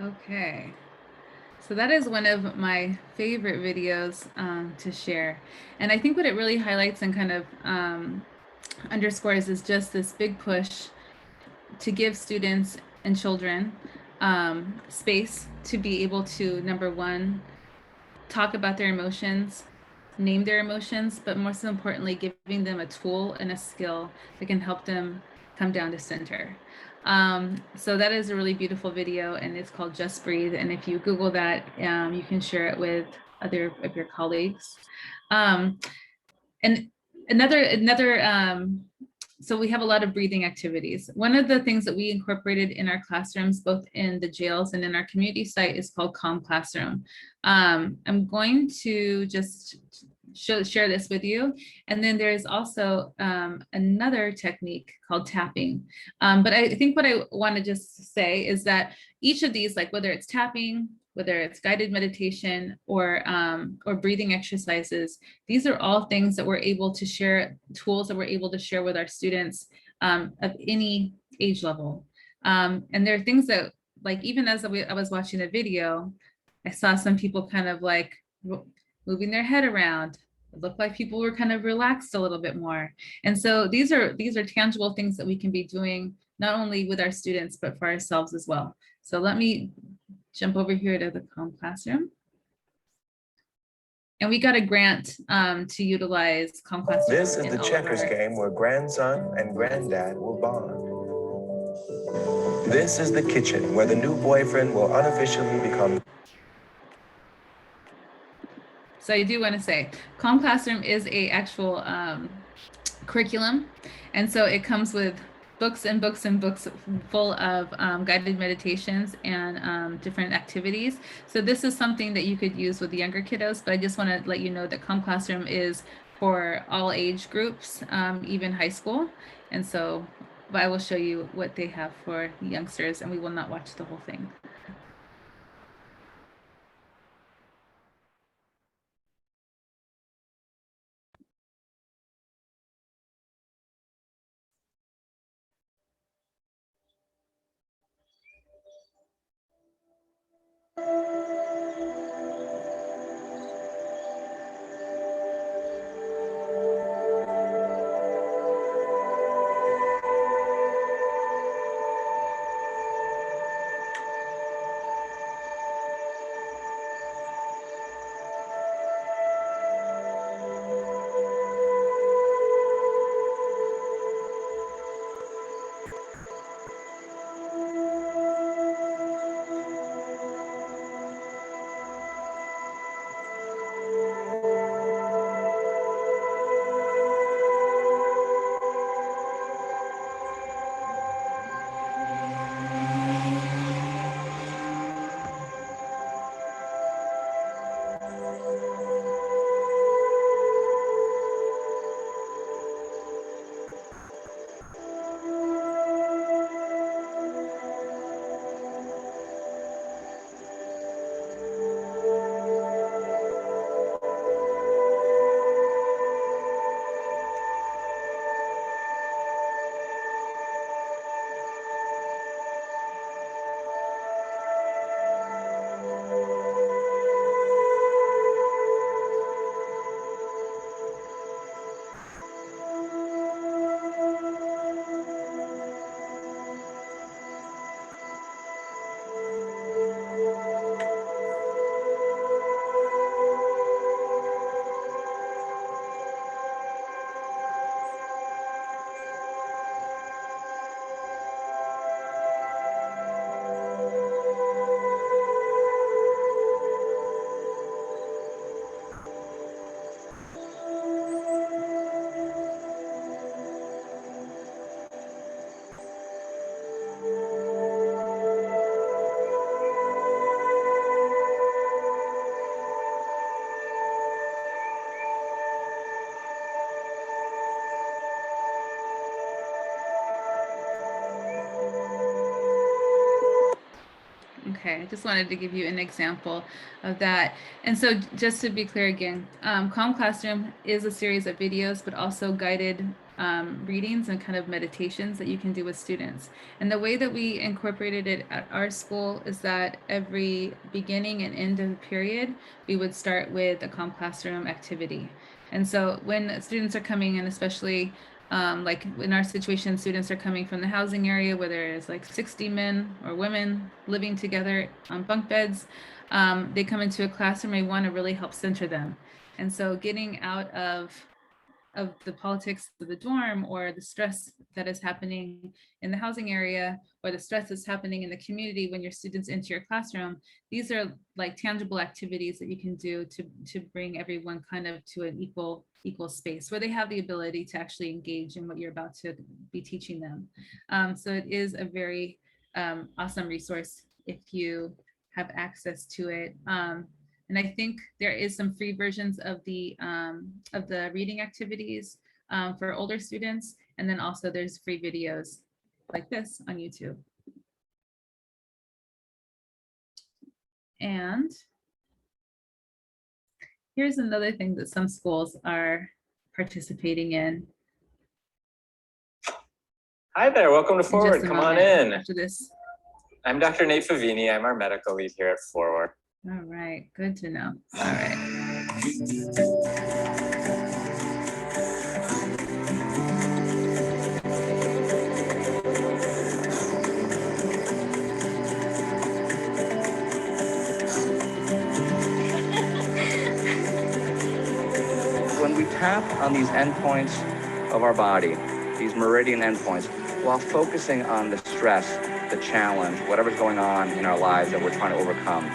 S2: Okay, so that is one of my favorite videos to share. And I think what it really highlights and kind of underscores is just this big push to give students and children space to be able to, number one, talk about their emotions, name their emotions, but more so importantly, giving them a tool and a skill that can help them come down to center. So that is a really beautiful video and it's called Just Breathe. And if you Google that, you can share it with other of your colleagues. And so we have a lot of breathing activities. One of the things that we incorporated in our classrooms, both in the jails and in our community site, is called Calm Classroom. I'm going to just share this with you. And then there's also another technique called tapping. But I think what I want to just say is that each of these, whether it's tapping, whether it's guided meditation or breathing exercises, these are all things that we're able to share, tools that we're able to share with our students of any age level. And there are things that, even as I was watching the video, I saw some people kind of moving their head around, It looked like people were kind of relaxed a little bit more. And so these are tangible things that we can be doing not only with our students, but for ourselves as well. So let me jump over here to the Calm Classroom. And we got a grant to utilize Calm Classroom.
S8: This is the checkers game where grandson and granddad will bond. This is the kitchen where the new boyfriend will unofficially become.
S2: So I do want to say, Calm Classroom is a actual curriculum. And so it comes with books and books and books full of guided meditations and different activities. So this is something that you could use with the younger kiddos, but I just want to let you know that Calm Classroom is for all age groups, even high school. And so, but I will show you what they have for youngsters, and we will not watch the whole thing. Okay, I just wanted to give you an example of that. And so just to be clear again, Calm Classroom is a series of videos, but also guided readings and kind of meditations that you can do with students. And the way that we incorporated it at our school is that every beginning and end of the period, we would start with a Calm Classroom activity. And so when students are coming in, especially like in our situation, students are coming from the housing area where there's like 60 men or women living together on bunk beds. They come into a classroom, we want to really help center them. And so getting out of the politics of the dorm or the stress that is happening in the housing area or the stress that's happening in the community when your students enter your classroom, these are like tangible activities that you can do to bring everyone kind of to an equal space where they have the ability to actually engage in what you're about to be teaching them. So it is a very awesome resource if you have access to it. And I think there is some free versions of the reading activities for older students. And then also there's free videos like this on YouTube. And here's another thing that some schools are participating in.
S9: Hi there, welcome to Forward. Come on in.
S2: After this.
S9: I'm Dr. Nate Favini. I'm our medical lead here at Forward.
S2: All right, good to know. All right.
S6: When we tap on these endpoints of our body, these meridian endpoints, while focusing on the stress, the challenge, whatever's going on in our lives that we're trying to overcome,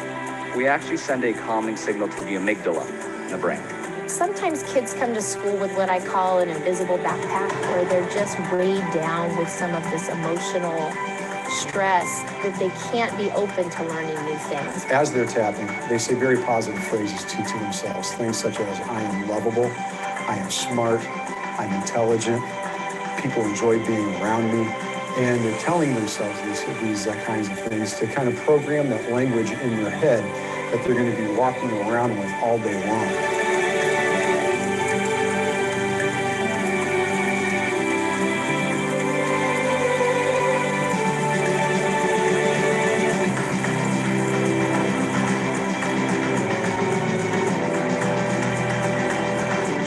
S6: we actually send a calming signal to the amygdala in the brain.
S10: Sometimes kids come to school with what I call an invisible backpack, where they're just weighed down with some of this emotional stress that they can't be open to learning new things.
S11: As they're tapping, they say very positive phrases to themselves. Things such as, I am lovable, I am smart, I'm intelligent, people enjoy being around me. And they're telling themselves these kinds of things to kind of program that language in their head that they're going to be walking around with all day long.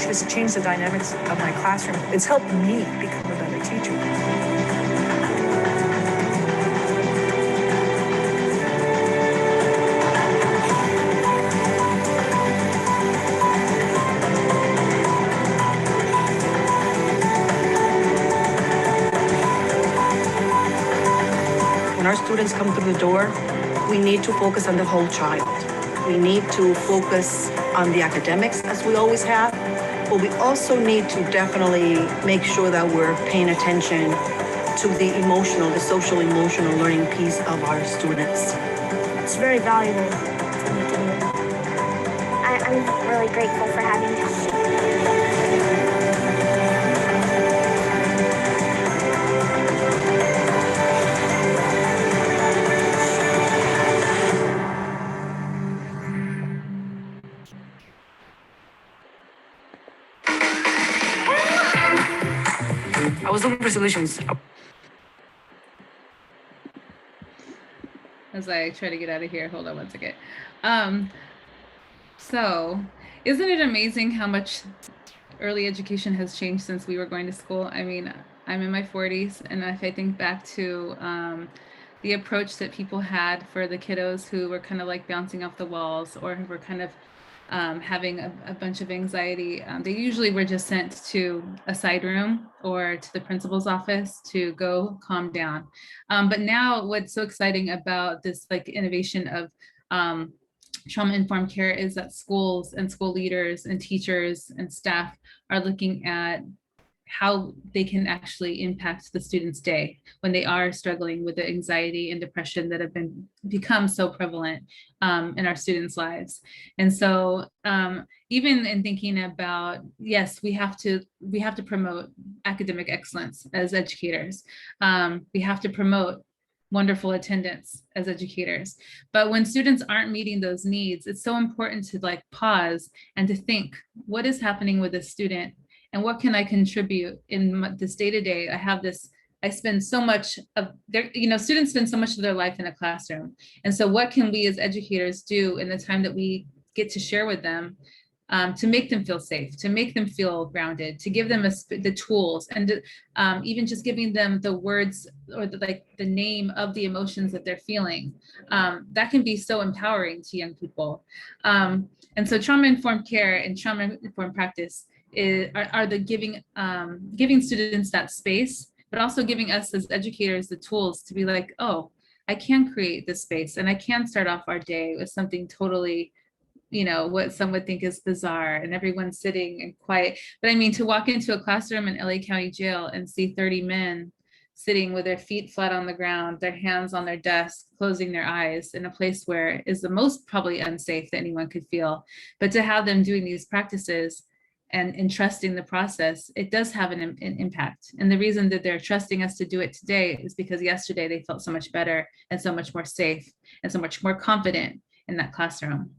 S12: Has changed the dynamics of my classroom. It's helped me become a better teacher. When our students come through the door, we need to focus on the whole child. We need to focus on the academics, as we always have, but we also need to definitely make sure that we're paying attention to the emotional, the social emotional learning piece of our students.
S7: It's very valuable for me to do. I'm really grateful for having it.
S12: I was looking for solutions.
S2: As I try to get out of here, hold on one second. So isn't it amazing how much early education has changed since we were going to school? I mean, I'm in my 40s, and if I think back to the approach that people had for the kiddos who were kind of like bouncing off the walls or who were kind of having a bunch of anxiety, they usually were just sent to a side room or to the principal's office to go calm down. But now what's so exciting about this like innovation of trauma-informed care is that schools and school leaders and teachers and staff are looking at how they can actually impact the students' day when they are struggling with the anxiety and depression that have become so prevalent in our students' lives. And so even in thinking about, yes, we have to promote academic excellence as educators. We have to promote wonderful attendance as educators. But when students aren't meeting those needs, it's so important to like pause and to think, what is happening with this student? And what can I contribute in this day-to-day? I spend so much of their, students spend so much of their life in a classroom. And so what can we as educators do in the time that we get to share with them to make them feel safe, to make them feel grounded, to give them the tools, and to, even just giving them the words or the name of the emotions that they're feeling. That can be so empowering to young people. And so trauma-informed care and trauma-informed practice are the giving students that space, but also giving us as educators the tools to be like, oh, I can create this space and I can start off our day with something totally, what some would think is bizarre and everyone's sitting and quiet. But I mean, to walk into a classroom in LA County Jail and see 30 men sitting with their feet flat on the ground, their hands on their desk, closing their eyes in a place where is the most probably unsafe that anyone could feel. But to have them doing these practices and trusting the process, it does have an impact. And the reason that they're trusting us to do it today is because yesterday they felt so much better and so much more safe and so much more confident in that classroom.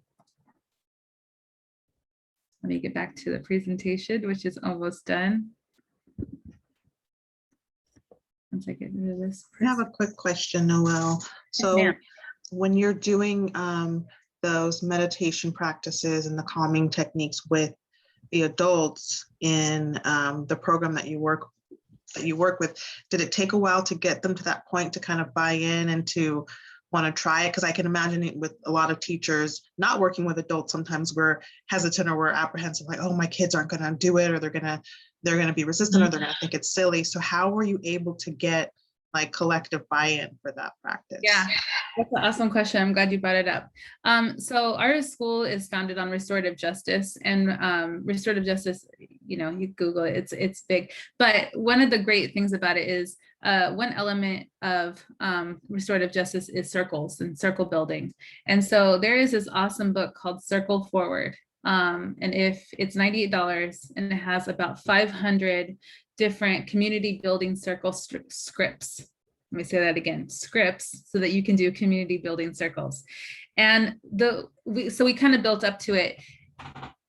S2: Let me get back to the presentation, which is almost done. Once I get rid of this.
S1: I have a quick question, Noel. So when you're doing those meditation practices and the calming techniques with the adults in the program that you work with, did it take a while to get them to that point to kind of buy in and to want to try it? Because I can imagine it with a lot of teachers not working with adults, sometimes we're hesitant or we're apprehensive, like, oh, my kids aren't going to do it, or they're going to be resistant, or they're going to think it's silly. So how were you able to get like collective buy-in for that practice?
S2: Yeah, that's an awesome question. I'm glad you brought it up. So our school is founded on restorative justice, and restorative justice, you Google it, it's big. But one of the great things about it is one element of restorative justice is circles and circle building. And so there is this awesome book called Circle Forward. And if it's $98 and it has about 500 different community building circle scripts. Let me say that again, scripts, so that you can do community building circles. And so we kind of built up to it.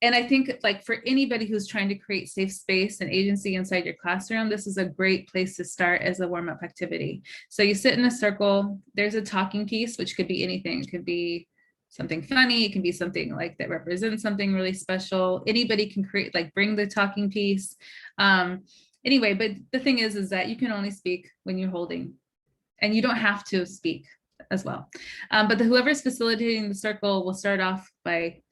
S2: And I think, like, for anybody who's trying to create safe space and agency inside your classroom, this is a great place to start as a warm-up activity. So you sit in a circle, there's a talking piece, which could be anything. It could be something funny, it can be something like that represents something really special. Anybody can create, like, bring the talking piece. Anyway, but the thing is that you can only speak when you're holding, and you don't have to speak as well. But whoever's facilitating the circle will start off by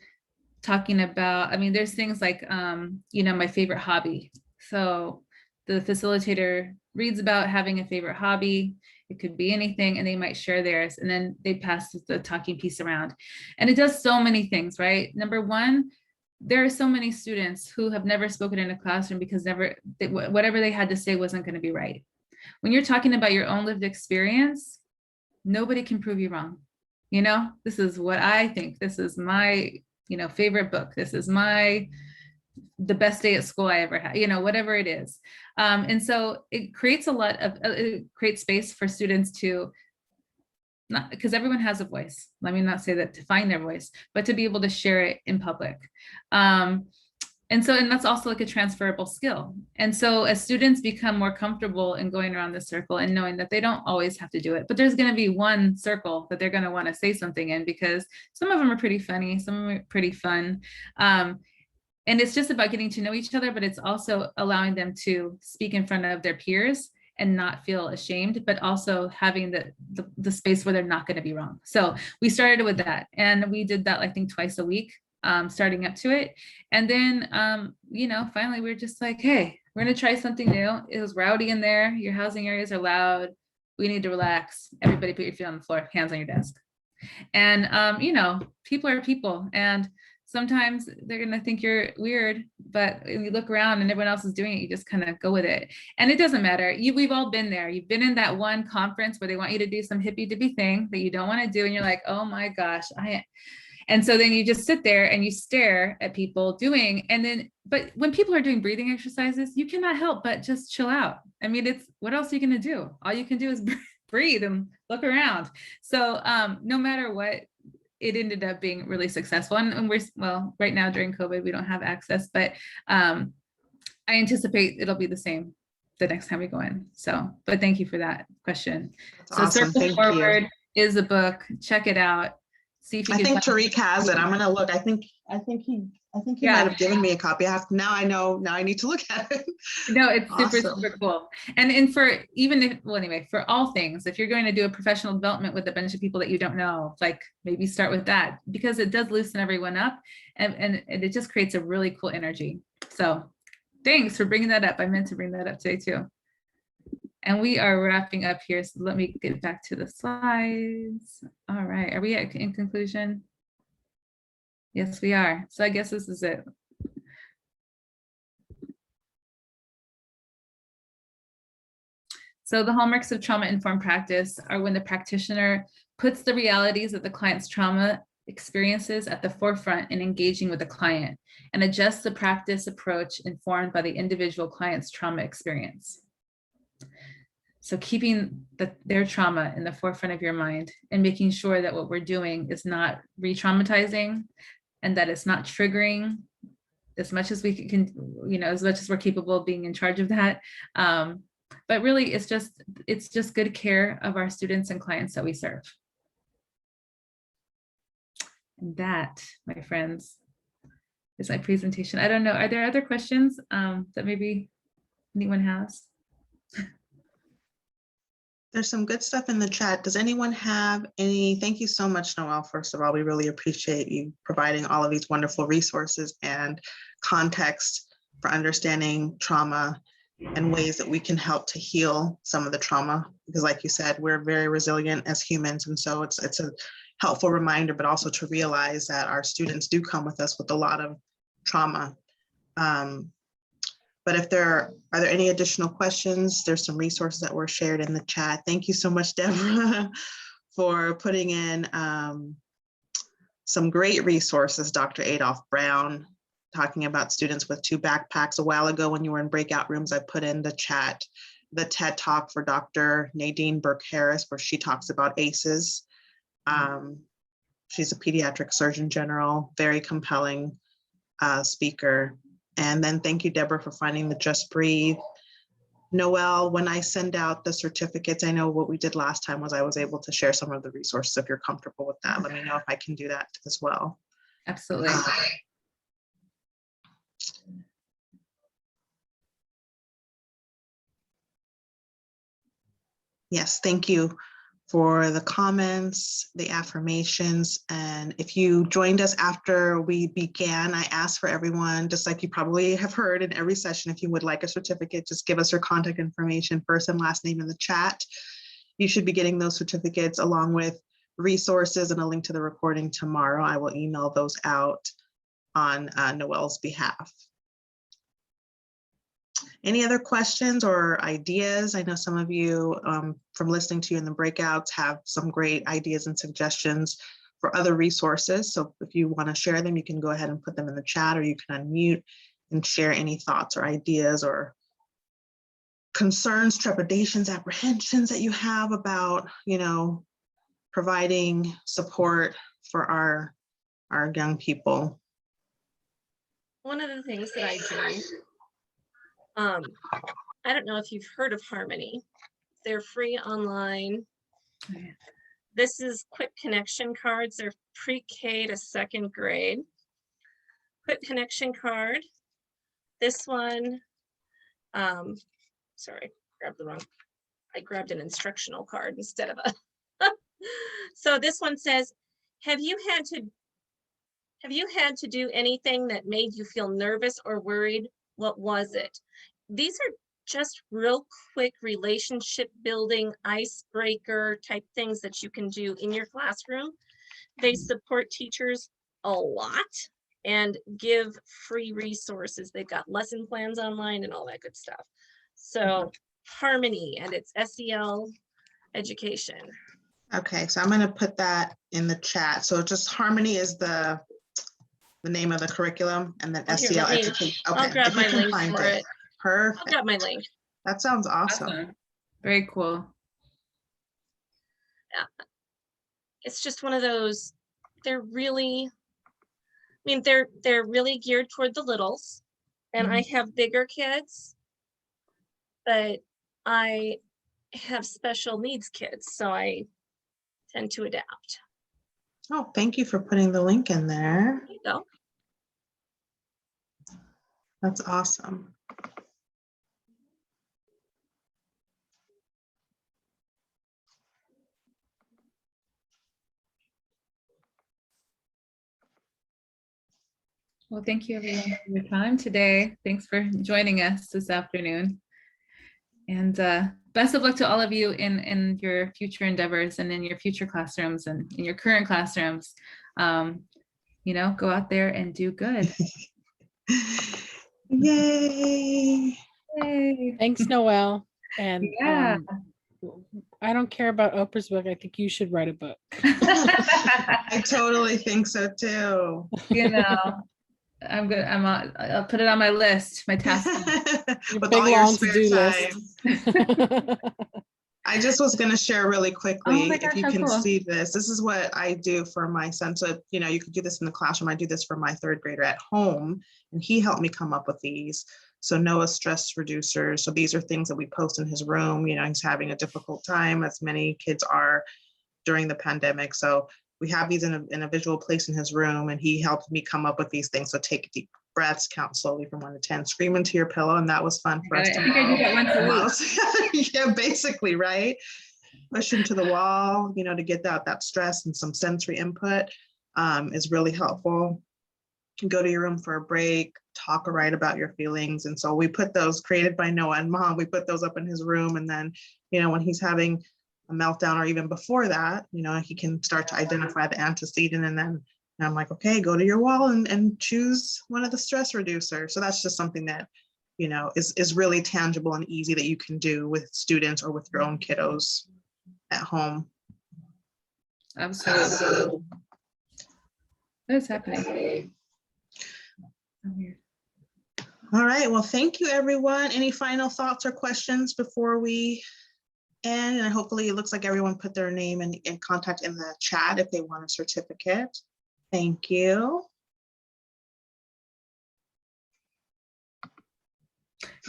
S2: talking about, there's things like, my favorite hobby. So the facilitator reads about having a favorite hobby. It could be anything, and they might share theirs, and then they pass the talking piece around. And it does so many things, right? Number one, there are so many students who have never spoken in a classroom because whatever they had to say wasn't going to be right. When you're talking about your own lived experience, nobody can prove you wrong. This is what I think. This is my, favorite book. This is the best day at school I ever had, whatever it is. And so it creates it creates space for students to, not because everyone has a voice. Let me not say that to find their voice, but to be able to share it in public. And that's also like a transferable skill. And so as students become more comfortable in going around the circle and knowing that they don't always have to do it, but there's going to be one circle that they're going to want to say something in, because some of them are pretty funny, some of them are pretty fun. And it's just about getting to know each other, but it's also allowing them to speak in front of their peers and not feel ashamed, but also having the space where they're not going to be wrong. So we started with that, and we did that, I think, twice a week, starting up to it. And then, finally we were just like, hey, we're going to try something new. It was rowdy in there. Your housing areas are loud. We need to relax. Everybody put your feet on the floor, hands on your desk. And, people are people. And sometimes they're going to think you're weird, but when you look around and everyone else is doing it, you just kind of go with it. And it doesn't matter. We've all been there. You've been in that one conference where they want you to do some hippy dippy thing that you don't want to do. And you're like, oh my gosh, and so then you just sit there and you stare at people doing, but when people are doing breathing exercises, you cannot help but just chill out. What else are you going to do? All you can do is breathe and look around. So no matter what, it ended up being really successful. And right now during COVID, we don't have access, but I anticipate it'll be the same the next time we go in. So, but thank you for that question.
S1: That's
S2: so
S1: awesome.
S2: Circle Forward is a book. Check it out. See if you
S1: I think
S2: find
S1: Tariq has it. I'm gonna look. I think he
S2: Yeah.
S1: might have given me a copy. Now I need to look at it.
S2: No, it's
S1: Awesome.
S2: super cool. And for for all things, if you're going to do a professional development with a bunch of people that you don't know, like maybe start with that, because it does loosen everyone up, and it just creates a really cool energy. So thanks for bringing that up. I meant to bring that up today too. And we are wrapping up here. So let me get back to the slides. All right, are we in conclusion? Yes, we are. So I guess this is it. So the hallmarks of trauma-informed practice are when the practitioner puts the realities of the client's trauma experiences at the forefront in engaging with the client, and adjusts the practice approach informed by the individual client's trauma experience. So keeping their trauma in the forefront of your mind and making sure that what we're doing is not re-traumatizing, and that it's not triggering as much as we can, as much as we're capable of being in charge of that. But really, it's just good care of our students and clients that we serve. And that, my friends, is my presentation. I don't know, are there other questions that maybe anyone has?
S1: There's some good stuff in the chat. Does anyone have any? Thank you so much, Noel. First of all, we really appreciate you providing all of these wonderful resources and context for understanding trauma and ways that we can help to heal some of the trauma. Because like you said, we're very resilient as humans. And so it's a helpful reminder, but also to realize that our students do come with us with a lot of trauma. But if are there any additional questions? There's some resources that were shared in the chat. Thank you so much, Deborah, for putting in some great resources. Dr. Adolph Brown talking about students with 2 backpacks. A while ago when you were in breakout rooms, I put in the chat the TED Talk for Dr. Nadine Burke-Harris, where she talks about A.C.E.S. She's a pediatric surgeon general, very compelling speaker. And then thank you, Deborah, for finding the Just Breathe. Noel, when I send out the certificates, I know what we did last time was I was able to share some of the resources. If you're comfortable with that, let me know if I can do that as well.
S2: Absolutely.
S1: Yes, thank you for the comments, the affirmations. And if you joined us after we began, I asked for everyone, just like you probably have heard in every session, if you would like a certificate, just give us your contact information, first and last name in the chat. You should be getting those certificates along with resources and a link to the recording tomorrow. I will email those out on Noel's behalf. Any other questions or ideas? I know some of you from listening to you in the breakouts have some great ideas and suggestions for other resources. So if you want to share them, you can go ahead and put them in the chat, or you can unmute and share any thoughts or ideas or concerns, trepidations, apprehensions that you have about, providing support for our young people.
S4: One of the things that I do, I don't know if you've heard of Harmony. They're free online. This is quick connection cards. They're pre-K to 2nd grade. Quick connection card. This one, sorry, I grabbed an instructional card instead of a. So this one says, have you had to do anything that made you feel nervous or worried? What was it? These are just real quick relationship building, icebreaker type things that you can do in your classroom. They support teachers a lot and give free resources. They've got lesson plans online and all that good stuff. So Harmony, and it's SEL education.
S1: Okay, so I'm going to put that in the chat. So just Harmony is the name of the curriculum, and then SEL education. Okay,
S4: I'll grab my link for it.
S1: Perfect.
S4: I'll grab my link.
S1: That sounds awesome.
S2: Very cool.
S4: Yeah. It's just one of those, they're really, they're really geared toward the littles, and I have bigger kids, but I have special needs kids, so I tend to adapt.
S1: Oh, thank you for putting the link in there.
S4: There you go.
S1: That's awesome.
S2: Well, thank you everyone for your time today. Thanks for joining us this afternoon. And best of luck to all of you in your future endeavors and in your future classrooms and in your current classrooms. Go out there and do good.
S1: Yay.
S2: Yay.
S13: Thanks, Noel. And
S2: yeah.
S13: I don't care about Oprah's book. I think you should write a book.
S1: I totally think so too.
S2: I'll put it on my list, my task.
S1: With all your spare time. I just was going to share really quickly, if you can see this. This is what I do for my son. So, you could do this in the classroom. I do this for my 3rd grader at home, and he helped me come up with these. So Noah's stress reducers. So these are things that we post in his room. He's having a difficult time, as many kids are during the pandemic. So we have these in a visual place in his room, and he helped me come up with these things. So take deep breaths, count slowly from 1 to 10, scream into your pillow. And that was fun for us
S2: I
S1: to
S2: think I do that once a week.
S1: week. Yeah, basically, right? Push him to the wall, you know, to get that stress, and some sensory input is really helpful. Go to your room for a break, talk or write about your feelings. And so we put those, created by Noah and Mom, we put those up in his room. And then, you know, when he's having a meltdown, or even before that, you know, he can start to identify the antecedent. And then I'm like, okay, go to your wall and choose one of the stress reducers. So that's just something that, you know, is really tangible and easy that you can do with students or with your own kiddos at home.
S2: Absolutely. What is happening?
S1: All right, well, thank you, everyone. Any final thoughts or questions before we end? And hopefully it looks like everyone put their name and contact in the chat if they want a certificate. Thank you.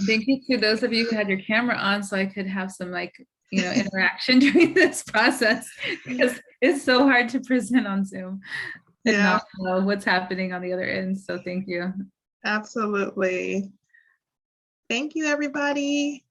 S2: Thank you to those of you who had your camera on, so I could have some, like, you know, interaction during this process, because it's so hard to present on Zoom and not know what's happening on the other end. So thank you.
S1: Absolutely. Thank you, everybody.